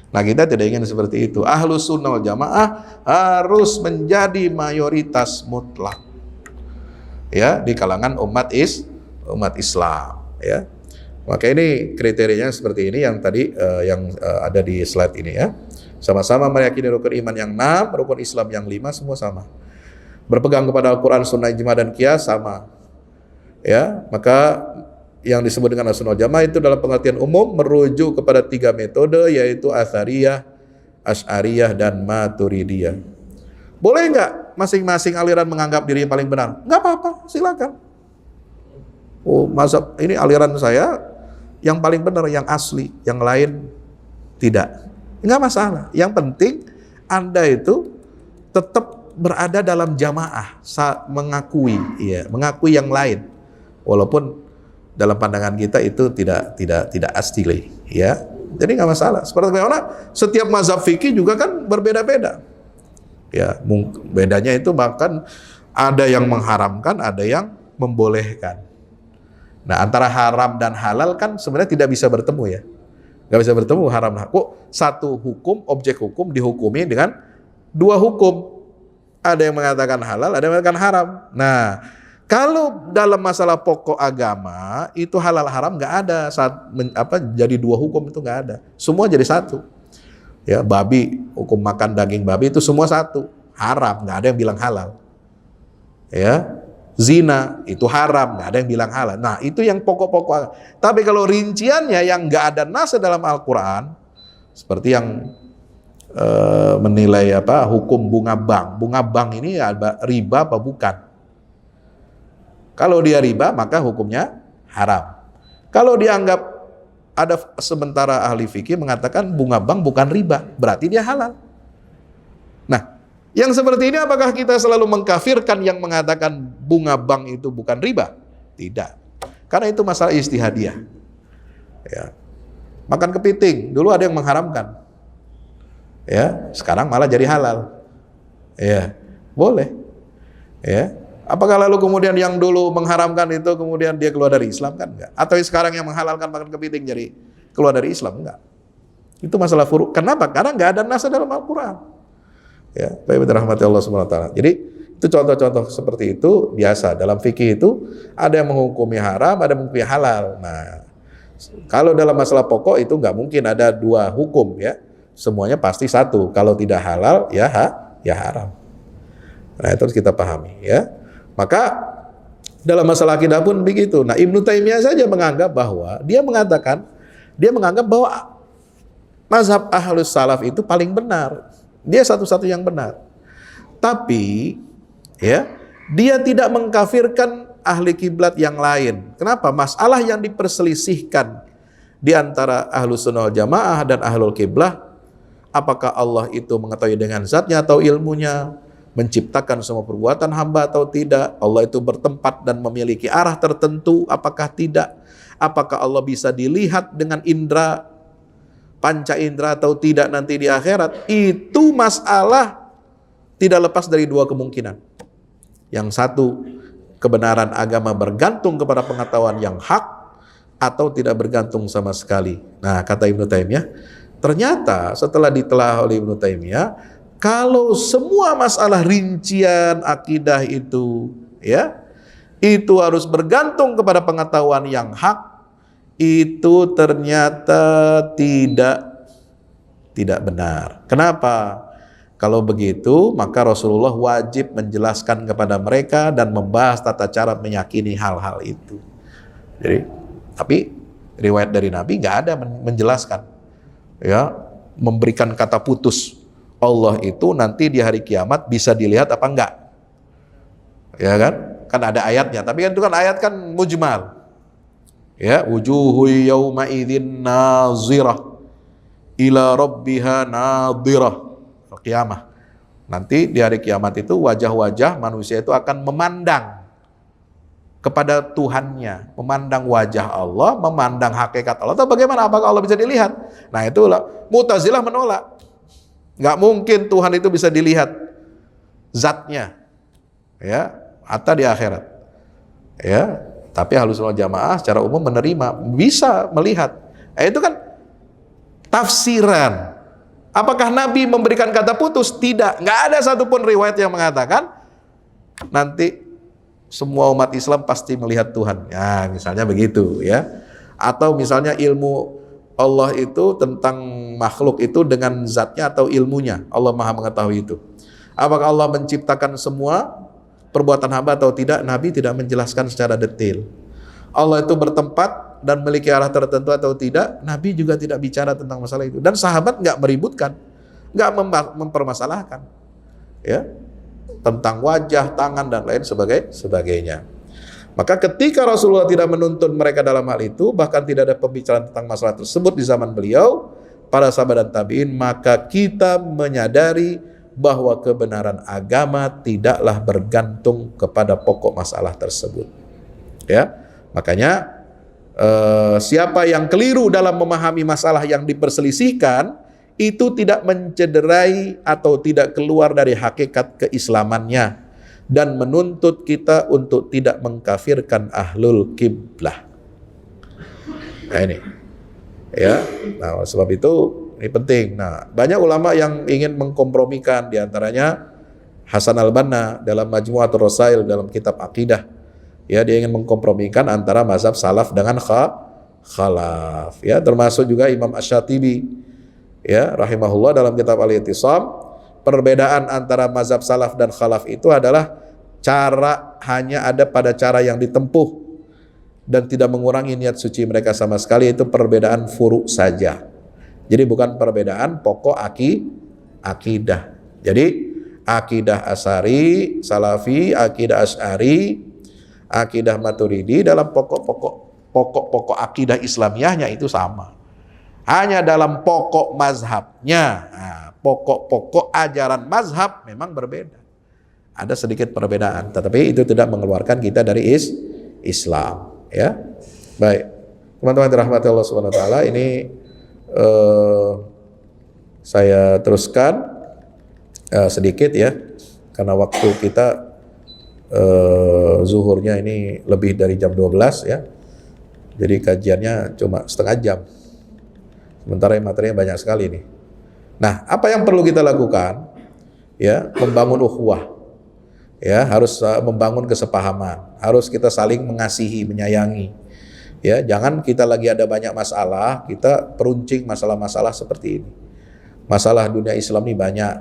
Nah, kita tidak ingin seperti itu. Ahlussunnah wal Jamaah harus menjadi mayoritas mutlak. Ya, di kalangan umat Islam, ya. Maka ini kriterianya seperti ini yang tadi yang ada di slide ini, ya. Sama-sama meyakini rukun iman yang 6, rukun Islam yang 5, semua sama. Berpegang kepada Al-Quran, Sunnah, Ijma, dan Qiyas sama. Ya, maka yang disebut dengan Ahlussunnah wal Jamaah itu dalam pengertian umum merujuk kepada 3 metode, yaitu Athariyah, Asy'ariyah, dan Maturidiyah. Boleh nggak masing-masing aliran menganggap dirinya paling benar? Nggak apa-apa, silakan. Oh, mazhab ini aliran saya yang paling benar, yang asli, yang lain tidak. Nggak masalah. Yang penting Anda itu tetap berada dalam jamaah, mengakui yang lain, walaupun dalam pandangan kita itu tidak asli, ya. Jadi nggak masalah. Seperti bagaimana setiap mazhab fikih juga kan berbeda-beda. Ya, bedanya itu bahkan ada yang mengharamkan, ada yang membolehkan. Nah, antara haram dan halal kan sebenarnya tidak bisa bertemu, ya. Nggak bisa bertemu haram. Kok satu hukum, objek hukum dihukumi dengan 2 hukum. Ada yang mengatakan halal, ada yang mengatakan haram. Nah, kalau dalam masalah pokok agama itu halal haram nggak ada, jadi 2 hukum itu nggak ada, semua jadi satu. Ya, babi, hukum makan daging babi itu semua satu, haram, nggak ada yang bilang halal. Ya, zina itu haram, nggak ada yang bilang halal. Nah, itu yang pokok-pokok. Tapi kalau rinciannya yang nggak ada nas dalam Al-Quran, seperti yang menilai hukum bunga bank ini riba apa bukan? Kalau dia riba maka hukumnya haram. Kalau dianggap ada sementara ahli fikih mengatakan bunga bank bukan riba, berarti dia halal. Nah, yang seperti ini apakah kita selalu mengkafirkan yang mengatakan bunga bank itu bukan riba? Tidak. Karena itu masalah ijtihadiyah. Ya. Makan kepiting, dulu ada yang mengharamkan. Ya, sekarang malah jadi halal. Ya, boleh. Ya. Apakah lalu kemudian yang dulu mengharamkan itu kemudian dia keluar dari Islam? Kan enggak. Atau sekarang yang menghalalkan makan kepiting jadi keluar dari Islam? Enggak. Itu masalah furu'. Kenapa? Karena enggak ada nas dalam Al-Quran. Ya, baik dirahmati Allah Subhanahu wa taala. Jadi itu contoh-contoh seperti itu biasa dalam fikih itu ada yang menghukumi haram, ada yang menghukumi halal. Nah, kalau dalam masalah pokok itu enggak mungkin ada dua hukum ya. Semuanya pasti satu. Kalau tidak halal ya haram. Nah, itu harus kita pahami ya. Maka dalam masalah akidah pun begitu. Nah, Ibnu Taimiyah saja menganggap bahwa dia menganggap bahwa mazhab Ahlus Salaf itu paling benar. Dia satu-satu yang benar. Tapi ya, dia tidak mengkafirkan ahli kiblat yang lain. Kenapa? Masalah yang diperselisihkan di antara Ahlus Sunnah wal Jamaah dan Ahlul Kiblah, apakah Allah itu mengetahui dengan zatnya atau ilmunya, menciptakan semua perbuatan hamba atau tidak, Allah itu bertempat dan memiliki arah tertentu, apakah tidak, apakah Allah bisa dilihat dengan indera, panca indera atau tidak nanti di akhirat, itu masalah tidak lepas dari dua kemungkinan. Yang satu, kebenaran agama bergantung kepada pengetahuan yang hak, atau tidak bergantung sama sekali. Nah, kata Ibnu Taimiyah, ternyata setelah ditelaah oleh Ibnu Taimiyah, kalau semua masalah rincian akidah itu ya, itu harus bergantung kepada pengetahuan yang hak, itu ternyata tidak benar. Kenapa? Kalau begitu, maka Rasulullah wajib menjelaskan kepada mereka dan membahas tata cara meyakini hal-hal itu. Jadi, tapi riwayat dari Nabi nggak ada menjelaskan, ya, memberikan kata putus. Allah itu nanti di hari kiamat bisa dilihat apa enggak? Ya kan? Kan ada ayatnya, tapi kan itu kan ayat kan mujmal. Ya, wujuhu yauma idzin nazirah ila rabbiha nadhirah. Kiamat. Nanti di hari kiamat itu wajah-wajah manusia itu akan memandang kepada Tuhannya, memandang wajah Allah, memandang hakikat Allah. Atau bagaimana? Apakah Allah bisa dilihat? Nah, itulah Mu'tazilah menolak. Nggak mungkin Tuhan itu bisa dilihat zatnya, ya, atau di akhirat, ya. Tapi Ahlus Sunnah Jamaah secara umum menerima, bisa melihat. Itu kan tafsiran. Apakah Nabi memberikan kata putus? Tidak. Nggak ada satupun riwayat yang mengatakan nanti semua umat Islam pasti melihat Tuhan. Ya, misalnya begitu, ya. Atau misalnya ilmu Allah itu tentang makhluk itu dengan zatnya atau ilmunya. Allah Maha mengetahui itu. Apakah Allah menciptakan semua perbuatan hamba atau tidak? Nabi tidak menjelaskan secara detail. Allah itu bertempat dan memiliki arah tertentu atau tidak? Nabi juga tidak bicara tentang masalah itu. Dan sahabat nggak meributkan, nggak mempermasalahkan, ya, tentang wajah, tangan dan lain sebagainya. Maka ketika Rasulullah tidak menuntun mereka dalam hal itu, bahkan tidak ada pembicaraan tentang masalah tersebut di zaman beliau, para sahabat dan tabi'in, maka kita menyadari bahwa kebenaran agama tidaklah bergantung kepada pokok masalah tersebut. Ya, makanya siapa yang keliru dalam memahami masalah yang diperselisihkan, itu tidak mencederai atau tidak keluar dari hakikat keislamannya, dan menuntut kita untuk tidak mengkafirkan ahlul kiblah. Nah ini, ya. Nah, sebab itu ini penting. Nah, banyak ulama yang ingin mengkompromikan, diantaranya Hasan al-Banna dalam Majmu'atul Rasail dalam kitab Aqidah. Ya, dia ingin mengkompromikan antara mazhab salaf dengan khalaf. Ya, termasuk juga Imam Asy-Syatibi. ya rahimahullah dalam kitab Al-I'tisam, perbedaan antara mazhab salaf dan khalaf itu adalah cara, hanya ada pada cara yang ditempuh dan tidak mengurangi niat suci mereka sama sekali. Itu perbedaan furu saja. Jadi bukan perbedaan pokok akidah. Jadi akidah Asy'ari, Salafi, akidah Asy'ari, akidah Maturidi dalam pokok akidah Islamiyahnya itu sama. Hanya dalam pokok mazhabnya, pokok ajaran mazhab memang berbeda. Ada sedikit perbedaan, tetapi itu tidak mengeluarkan kita dari Islam. Ya, baik, teman-teman dirahmati Allah Subhanahu Wa Taala. Ini saya teruskan sedikit ya, karena waktu kita zuhurnya ini lebih dari jam 12 ya. Jadi kajiannya cuma setengah jam. Sementara materinya banyak sekali nih. Nah, apa yang perlu kita lakukan? Ya, membangun ukhuwah. Ya, harus membangun kesepahaman. Harus kita saling mengasihi, menyayangi. Ya, jangan kita lagi ada banyak masalah, kita peruncing masalah-masalah seperti ini. Masalah dunia Islam ini banyak.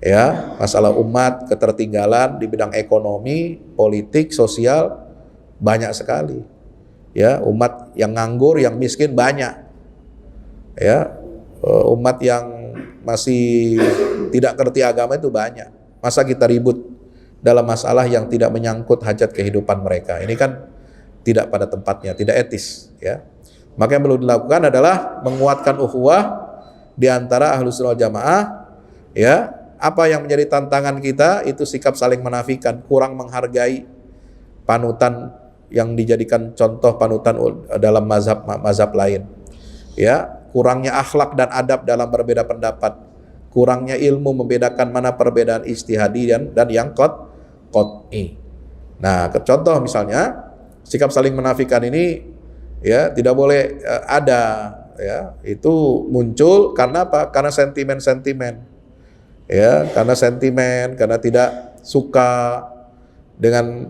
Ya, masalah umat, ketertinggalan di bidang ekonomi, politik, sosial banyak sekali. Ya, umat yang nganggur, yang miskin banyak. Ya, umat yang masih tidak ngerti agama itu banyak. Masa kita ribut dalam masalah yang tidak menyangkut hajat kehidupan mereka? Ini kan tidak pada tempatnya, tidak etis. Ya, maka yang perlu dilakukan adalah menguatkan ukhuwah di antara Ahlus Sunnah wal Jamaah. Ya, apa yang menjadi tantangan kita itu sikap saling menafikan, kurang menghargai panutan yang dijadikan contoh panutan dalam mazhab lain. Ya, kurangnya akhlak dan adab dalam berbeda pendapat, kurangnya ilmu membedakan mana perbedaan ijtihadi dan yang qat'i. Nah, contoh misalnya sikap saling menafikan ini ya tidak boleh ada, ya. Itu muncul karena apa? Karena sentimen-sentimen. Ya, karena sentimen, karena tidak suka dengan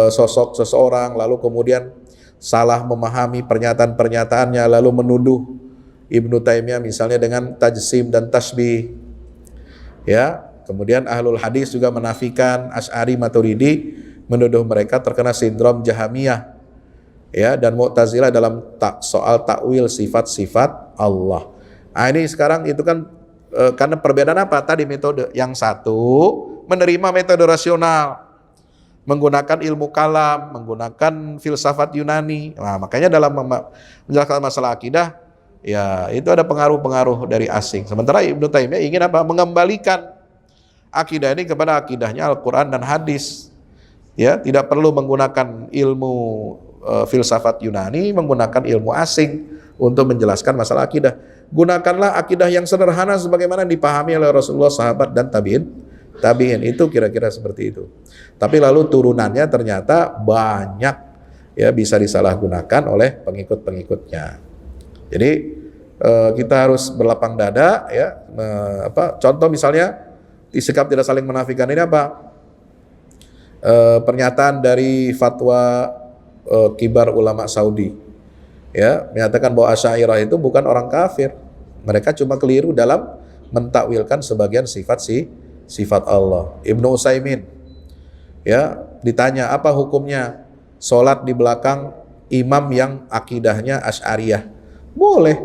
sosok seseorang, lalu kemudian salah memahami pernyataan-pernyataannya, lalu menuduh Ibnu Taimiyah misalnya dengan tajsim dan tasbih. Ya, kemudian Ahlul Hadis juga menafikan Asy'ari, Maturidi, menuduh mereka terkena sindrom Jahamiyah. Ya, dan Mu'tazilah dalam soal takwil sifat-sifat Allah. Nah, ini sekarang itu kan karena perbedaan apa? Tadi metode. Yang satu menerima metode rasional, menggunakan ilmu kalam, menggunakan filsafat Yunani. Nah, makanya dalam menjelaskan masalah akidah, ya itu ada pengaruh-pengaruh dari asing. Sementara Ibnu Taimiyah ingin apa? Mengembalikan akidah ini kepada akidahnya Al-Quran dan hadis. Ya, tidak perlu menggunakan ilmu filsafat Yunani, menggunakan ilmu asing untuk menjelaskan masalah akidah. Gunakanlah akidah yang sederhana sebagaimana dipahami oleh Rasulullah, sahabat dan tabi'in. Itu kira-kira seperti itu. Tapi lalu turunannya ternyata banyak, ya, bisa disalahgunakan oleh pengikut-pengikutnya. Jadi kita harus berlapang dada, ya. Contoh misalnya sikap tidak saling menafikan ini apa? Pernyataan dari fatwa kibar ulama Saudi, ya, menyatakan bahwa Asy'ariyah itu bukan orang kafir. Mereka cuma keliru dalam mentakwilkan sebagian sifat Allah. Ibnu Utsaimin, ya, ditanya apa hukumnya sholat di belakang imam yang akidahnya Asy'ariyah? Boleh,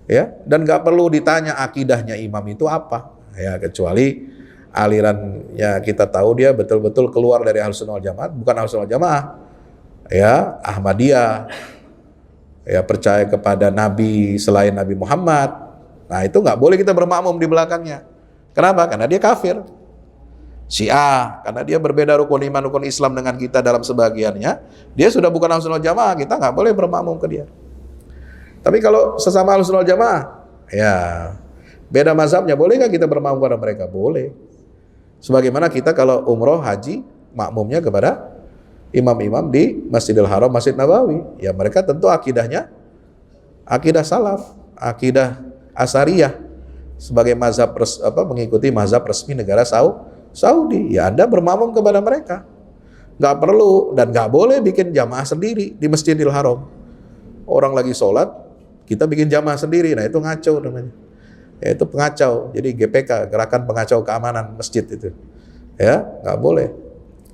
ya, dan nggak perlu ditanya akidahnya imam itu apa, ya, kecuali alirannya kita tahu dia betul-betul keluar dari Ahlus Sunnah wal Jamaah, bukan Ahlus Sunnah wal Jamaah, ya, Ahmadiyah, ya, percaya kepada Nabi selain Nabi Muhammad. Nah, itu nggak boleh kita bermakmum di belakangnya. Kenapa? Karena dia kafir. Syiah, karena dia berbeda rukun iman, rukun Islam dengan kita dalam sebagiannya, dia sudah bukan Ahlus Sunnah wal Jamaah, kita nggak boleh bermakmum ke dia. Tapi kalau sesama Ahlus Sunnah wal Jamaah, ya, beda mazhabnya, boleh nggak kita bermakmum kepada mereka? Boleh. Sebagaimana kita kalau umroh, haji, makmumnya kepada imam-imam di Masjidil Haram, Masjid Nabawi. Ya, mereka tentu akidahnya akidah salaf, akidah Asy'ariyah sebagai mazhab mengikuti mazhab resmi negara Saudi. Ya, Anda bermakmum kepada mereka. Nggak perlu dan nggak boleh bikin jamaah sendiri di Masjidil Haram. Orang lagi sholat, kita bikin jamaah sendiri. Nah, itu ngaco namanya. yaitu pengacau. Jadi GPK, Gerakan Pengacau Keamanan Masjid itu. Ya, nggak boleh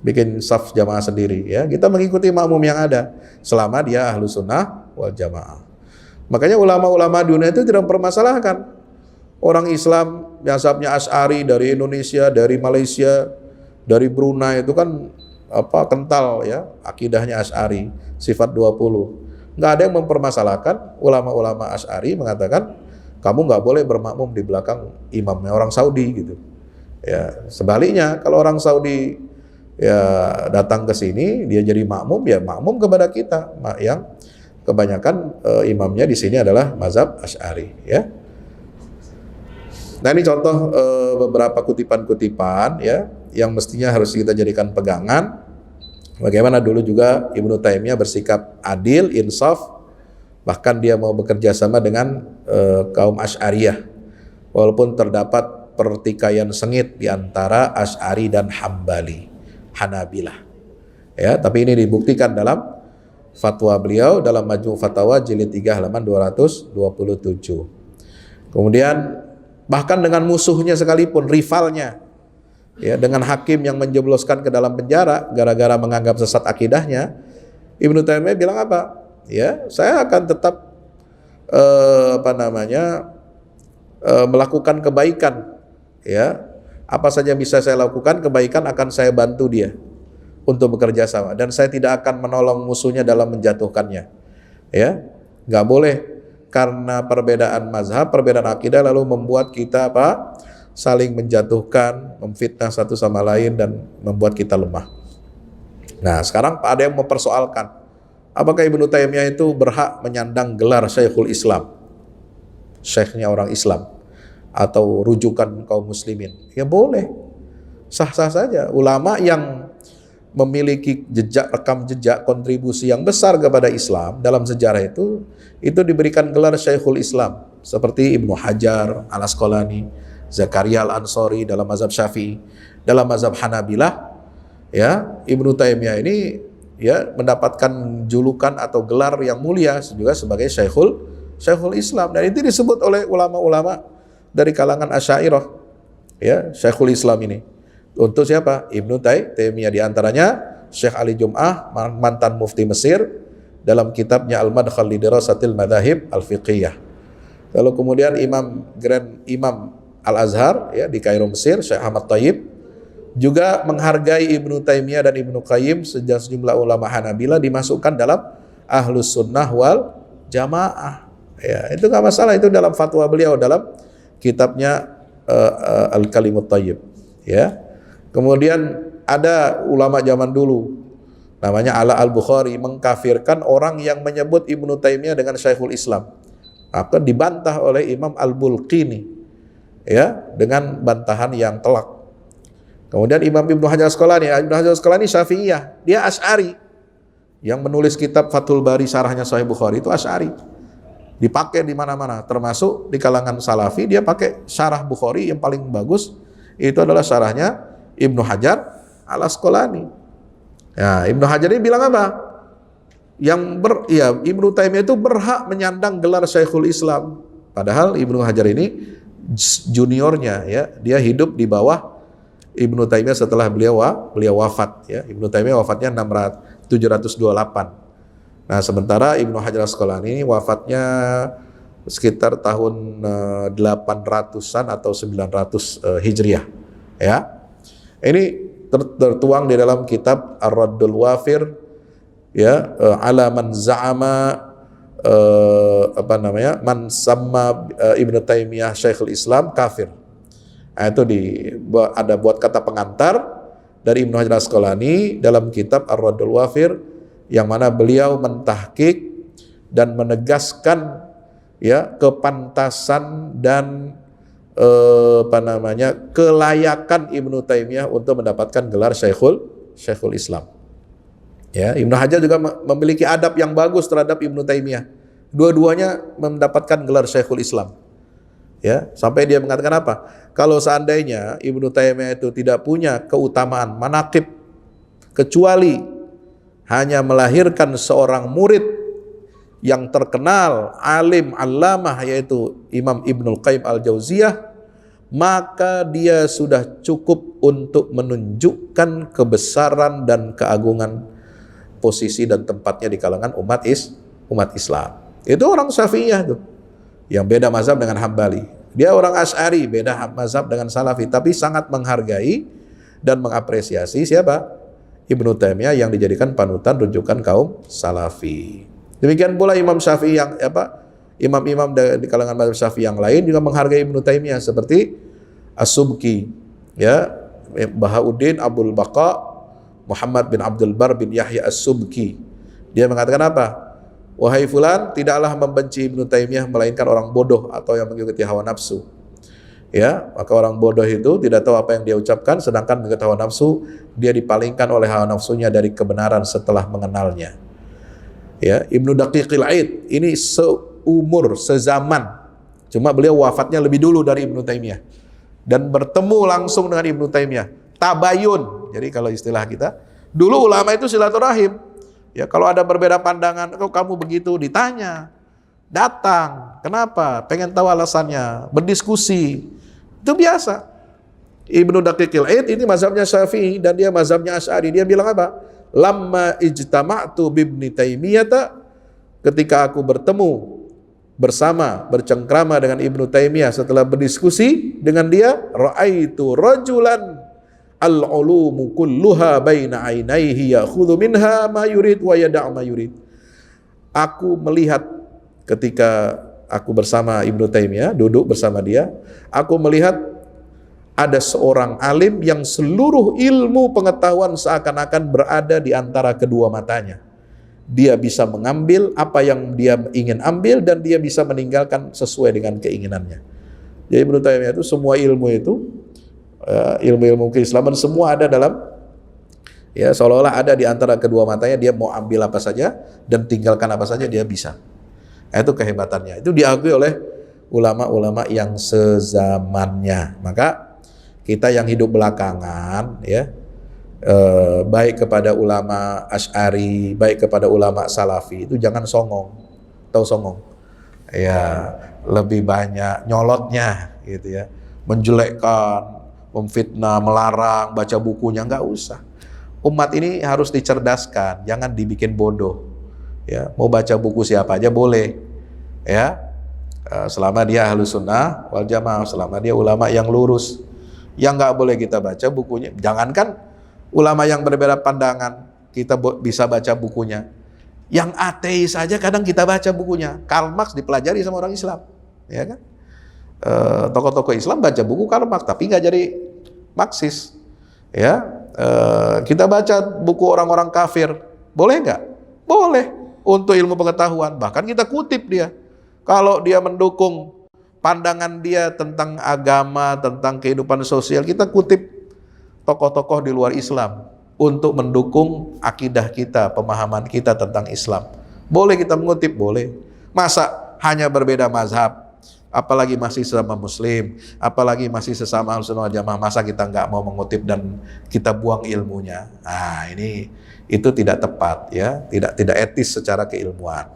bikin saf jamaah sendiri. Ya, kita mengikuti makmum yang ada selama dia ahlu sunnah wal jamaah. Makanya ulama-ulama dunia itu tidak mempermasalahkan orang Islam mazhabnya Asy'ari dari Indonesia, dari Malaysia, dari Brunei itu kan kental ya akidahnya Asy'ari, sifat 20. Nggak ada yang mempermasalahkan. Ulama-ulama Asy'ari mengatakan kamu nggak boleh bermakmum di belakang imamnya orang Saudi gitu. Ya, sebaliknya kalau orang Saudi ya datang ke sini dia jadi makmum, ya makmum kepada kita yang kebanyakan imamnya di sini adalah mazhab Asy'ari ya. Nah, ini contoh beberapa kutipan-kutipan ya yang mestinya harus kita jadikan pegangan. Bagaimana dulu juga Ibnu Taimiyah bersikap adil, insaf, bahkan dia mau bekerja sama dengan kaum Asy'ariyah. Walaupun terdapat pertikaian sengit di antara Asy'ari dan Hanabilah. Ya, tapi ini dibuktikan dalam fatwa beliau dalam Majmu' Fatawa jilid 3 halaman 227. Kemudian bahkan dengan musuhnya sekalipun, rivalnya, ya, dengan hakim yang menjebloskan ke dalam penjara gara-gara menganggap sesat akidahnya, Ibnu Taimiyah bilang apa? Ya, saya akan tetap melakukan kebaikan. Ya, apa saja bisa saya lakukan kebaikan akan saya bantu dia untuk bekerja sama, dan saya tidak akan menolong musuhnya dalam menjatuhkannya. Ya, nggak boleh karena perbedaan mazhab, perbedaan akidah lalu membuat kita saling menjatuhkan, memfitnah satu sama lain dan membuat kita lemah. Nah, sekarang ada yang mempersoalkan apakah Ibnu Taimiyah itu berhak menyandang gelar Syekhul Islam, syekhnya orang Islam, atau rujukan kaum muslimin. Ya boleh, sah-sah saja. Ulama yang memiliki rekam jejak kontribusi yang besar kepada Islam dalam sejarah itu diberikan gelar Syekhul Islam, seperti Ibnu Hajar Al-Asqalani, Zakaria Al-Ansari dalam mazhab Syafi'i. Dalam mazhab Hanabilah, ya, Ibnu Taimiyah ini ya mendapatkan julukan atau gelar yang mulia juga sebagai Syekhul Islam, dan itu disebut oleh ulama-ulama dari kalangan Asy'ariyah, ya, Syekhul Islam ini. Untuk siapa? Ibnu Taimiyah. Di antaranya Syekh Ali Jum'ah, mantan mufti Mesir, dalam kitabnya Al-Madkhal li Dirasatil Madzahib Al-Fiqhiyah. Lalu kemudian Imam Al-Azhar ya di Kairo Mesir, Syekh Ahmad Thayyib, juga menghargai Ibnu Taimiyah dan Ibnu Qayyim, sejumlah ulama Hanabilah dimasukkan dalam Ahlus Sunnah wal Jamaah. Ya, itu nggak masalah, itu dalam fatwa beliau dalam kitabnya Al-Kalimut Thayyib. Ya. Kemudian ada ulama zaman dulu namanya Ala Al-Bukhari mengkafirkan orang yang menyebut Ibnu Taimiyah dengan Syekhul Islam. Akan dibantah oleh Imam Al-Bulqini ya dengan bantahan yang telak. Kemudian Imam Ibnu Hajar Asqalani Syafi'iyah, dia Asy'ari. Yang menulis kitab Fathul Bari syarahnya Sahih Bukhari itu Asy'ari. Dipakai di mana-mana, termasuk di kalangan Salafi dia pakai syarah Bukhari yang paling bagus itu adalah syarahnya Ibnu Hajar Al-Asqalani. Ya, Ibnu Hajar ini bilang apa? Ibnu Taimiyah itu berhak menyandang gelar Syekhul Islam. Padahal Ibnu Hajar ini juniornya, ya, dia hidup di bawah Ibnu Taimiyah setelah beliau wafat. Ya, Ibnu Taimiyah wafatnya 728. Nah, sementara Ibnu Hajar Asqalani ini wafatnya sekitar tahun 800-an atau 900 Hijriah. Ya. Ini tertuang di dalam kitab Ar-Raddul Wafir ya ala man za'ama man samma Ibnu Taimiyah Syekhul Islam kafir. Nah, itu ada buat kata pengantar dari Ibnu Hajar Asqalani dalam kitab Ar-Raddul Wafir yang mana beliau mentahqiq dan menegaskan ya kepantasan dan kelayakan Ibnu Taimiyah untuk mendapatkan gelar Syekhul Islam. Ya, Ibnu Hajar juga memiliki adab yang bagus terhadap Ibnu Taimiyah. Dua-duanya mendapatkan gelar Syekhul Islam. Ya, sampai dia mengatakan apa? Kalau seandainya Ibnu Taimiyah itu tidak punya keutamaan manaqib kecuali hanya melahirkan seorang murid yang terkenal, alim, allamah, yaitu Imam Ibnul Qayyim Al-Jauziyah, maka dia sudah cukup untuk menunjukkan kebesaran dan keagungan posisi dan tempatnya di kalangan umat Islam. Itu orang Syafi'iyah tuh, yang beda mazhab dengan Hambali. Dia orang Asy'ari, beda mazhab dengan Salafi, tapi sangat menghargai dan mengapresiasi siapa? Ibnu Taimiyah, yang dijadikan panutan rujukan kaum Salafi. Demikian pula Imam Syafi'i yang imam-imam di kalangan mazhab Syafi'i yang lain juga menghargai Ibnu Taimiyah, seperti As-Subki, ya, Bahauddin Abdul Baqa Muhammad bin Abdul Bar bin Yahya As-Subki. Dia mengatakan apa? Wahai fulan, tidaklah membenci Ibnu Taimiyah melainkan orang bodoh atau yang mengikuti hawa nafsu. Ya, maka orang bodoh itu tidak tahu apa yang dia ucapkan, sedangkan mengikuti hawa nafsu, dia dipalingkan oleh hawa nafsunya dari kebenaran setelah mengenalnya. Ya, Ibnu Daqiqil Aid ini seumur, sezaman. Cuma beliau wafatnya lebih dulu dari Ibnu Taimiyah dan bertemu langsung dengan Ibnu Taimiyah. Tabayun. Jadi kalau istilah kita, dulu ulama itu silaturahim. Ya, kalau ada berbeda pandangan, kok kamu begitu, ditanya, datang, kenapa? Pengen tahu alasannya, berdiskusi. Itu biasa. Ibnu Daqiqil Aid ini mazhabnya Syafi'i dan dia mazhabnya Asy'ari. Dia bilang apa? Lamma ijtama'tu bibni Taimiyah, ketika aku bertemu bersama, bercengkrama dengan Ibnu Taimiyah, setelah berdiskusi dengan dia, ra'aitu rajulan al-ulumu kulluha baina ainaihi ya'khudhu minha ma yurid wa yada'u ma yurid. Aku melihat, ketika aku bersama Ibnu Taimiyah, duduk bersama dia, aku melihat ada seorang alim yang seluruh ilmu pengetahuan seakan-akan berada di antara kedua matanya. Dia bisa mengambil apa yang dia ingin ambil dan dia bisa meninggalkan sesuai dengan keinginannya. Jadi Ibnu Taimiyah itu semua ilmu itu, ilmu-ilmu keislaman semua ada dalam, ya, seolah-olah ada di antara kedua matanya. Dia mau ambil apa saja dan tinggalkan apa saja dia bisa. Itu kehebatannya. Itu diakui oleh ulama-ulama yang sezamannya. Maka kita yang hidup belakangan, ya, baik kepada ulama Asy'ari, baik kepada ulama Salafi, itu jangan songong. Tahu songong? Ya, lebih banyak nyolotnya gitu ya. Menjelekkan, memfitnah, melarang, baca bukunya, nggak usah. Umat ini harus dicerdaskan, jangan dibikin bodoh. Ya, mau baca buku siapa aja boleh, ya, selama dia Ahlus Sunnah wal Jamaah, selama dia ulama yang lurus. Yang nggak boleh kita baca bukunya, jangankan ulama yang berbeda pandangan, kita bisa baca bukunya. Yang ateis aja kadang kita baca bukunya. Karl Marx dipelajari sama orang Islam, ya kan? Tokoh-tokoh Islam baca buku Karl Marx tapi nggak jadi Marxis, ya. Kita baca buku orang-orang kafir, boleh nggak? Boleh, untuk ilmu pengetahuan. Bahkan kita kutip dia, kalau dia mendukung pandangan dia tentang agama, tentang kehidupan sosial, kita kutip tokoh-tokoh di luar Islam untuk mendukung akidah kita, pemahaman kita tentang Islam. Boleh kita mengutip, boleh. Masa hanya berbeda mazhab, apalagi masih sesama Muslim, apalagi masih sesama Ahlussunnah wal Jamaah, masa kita nggak mau mengutip dan kita buang ilmunya? Nah, itu tidak tepat, ya, tidak etis secara keilmuan.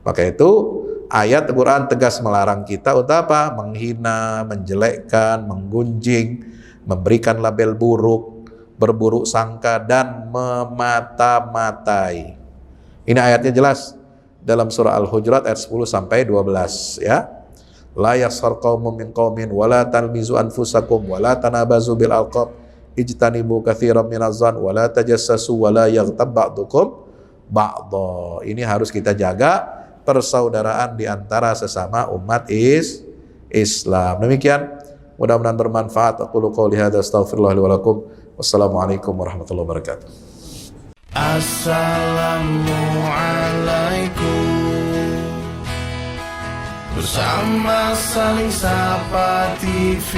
Maka itu ayat Al-Quran tegas melarang kita untuk apa? Menghina, menjelekkan, menggunjing, memberikan label buruk, berburuk sangka, dan memata-matai. Ini ayatnya jelas dalam surah Al-Hujurat ayat 10 sampai 12, ya. La yaskhar qaumun min qaumin wala talmizu anfusakum wala tanabazu bil alqab ijtanibu katsiran minaz zan wala tajassasu wala yaghtab ba'dukum ba'dha. Ini harus kita jaga persaudaraan di antara sesama umat Islam. Demikian, mudah-mudahan bermanfaat. Aqulu qouli hadza astaghfirullah li wa lakum. Wassalamualaikum warahmatullahi wabarakatuh. Assalamualaikum. Bersama Saling Sapa TV.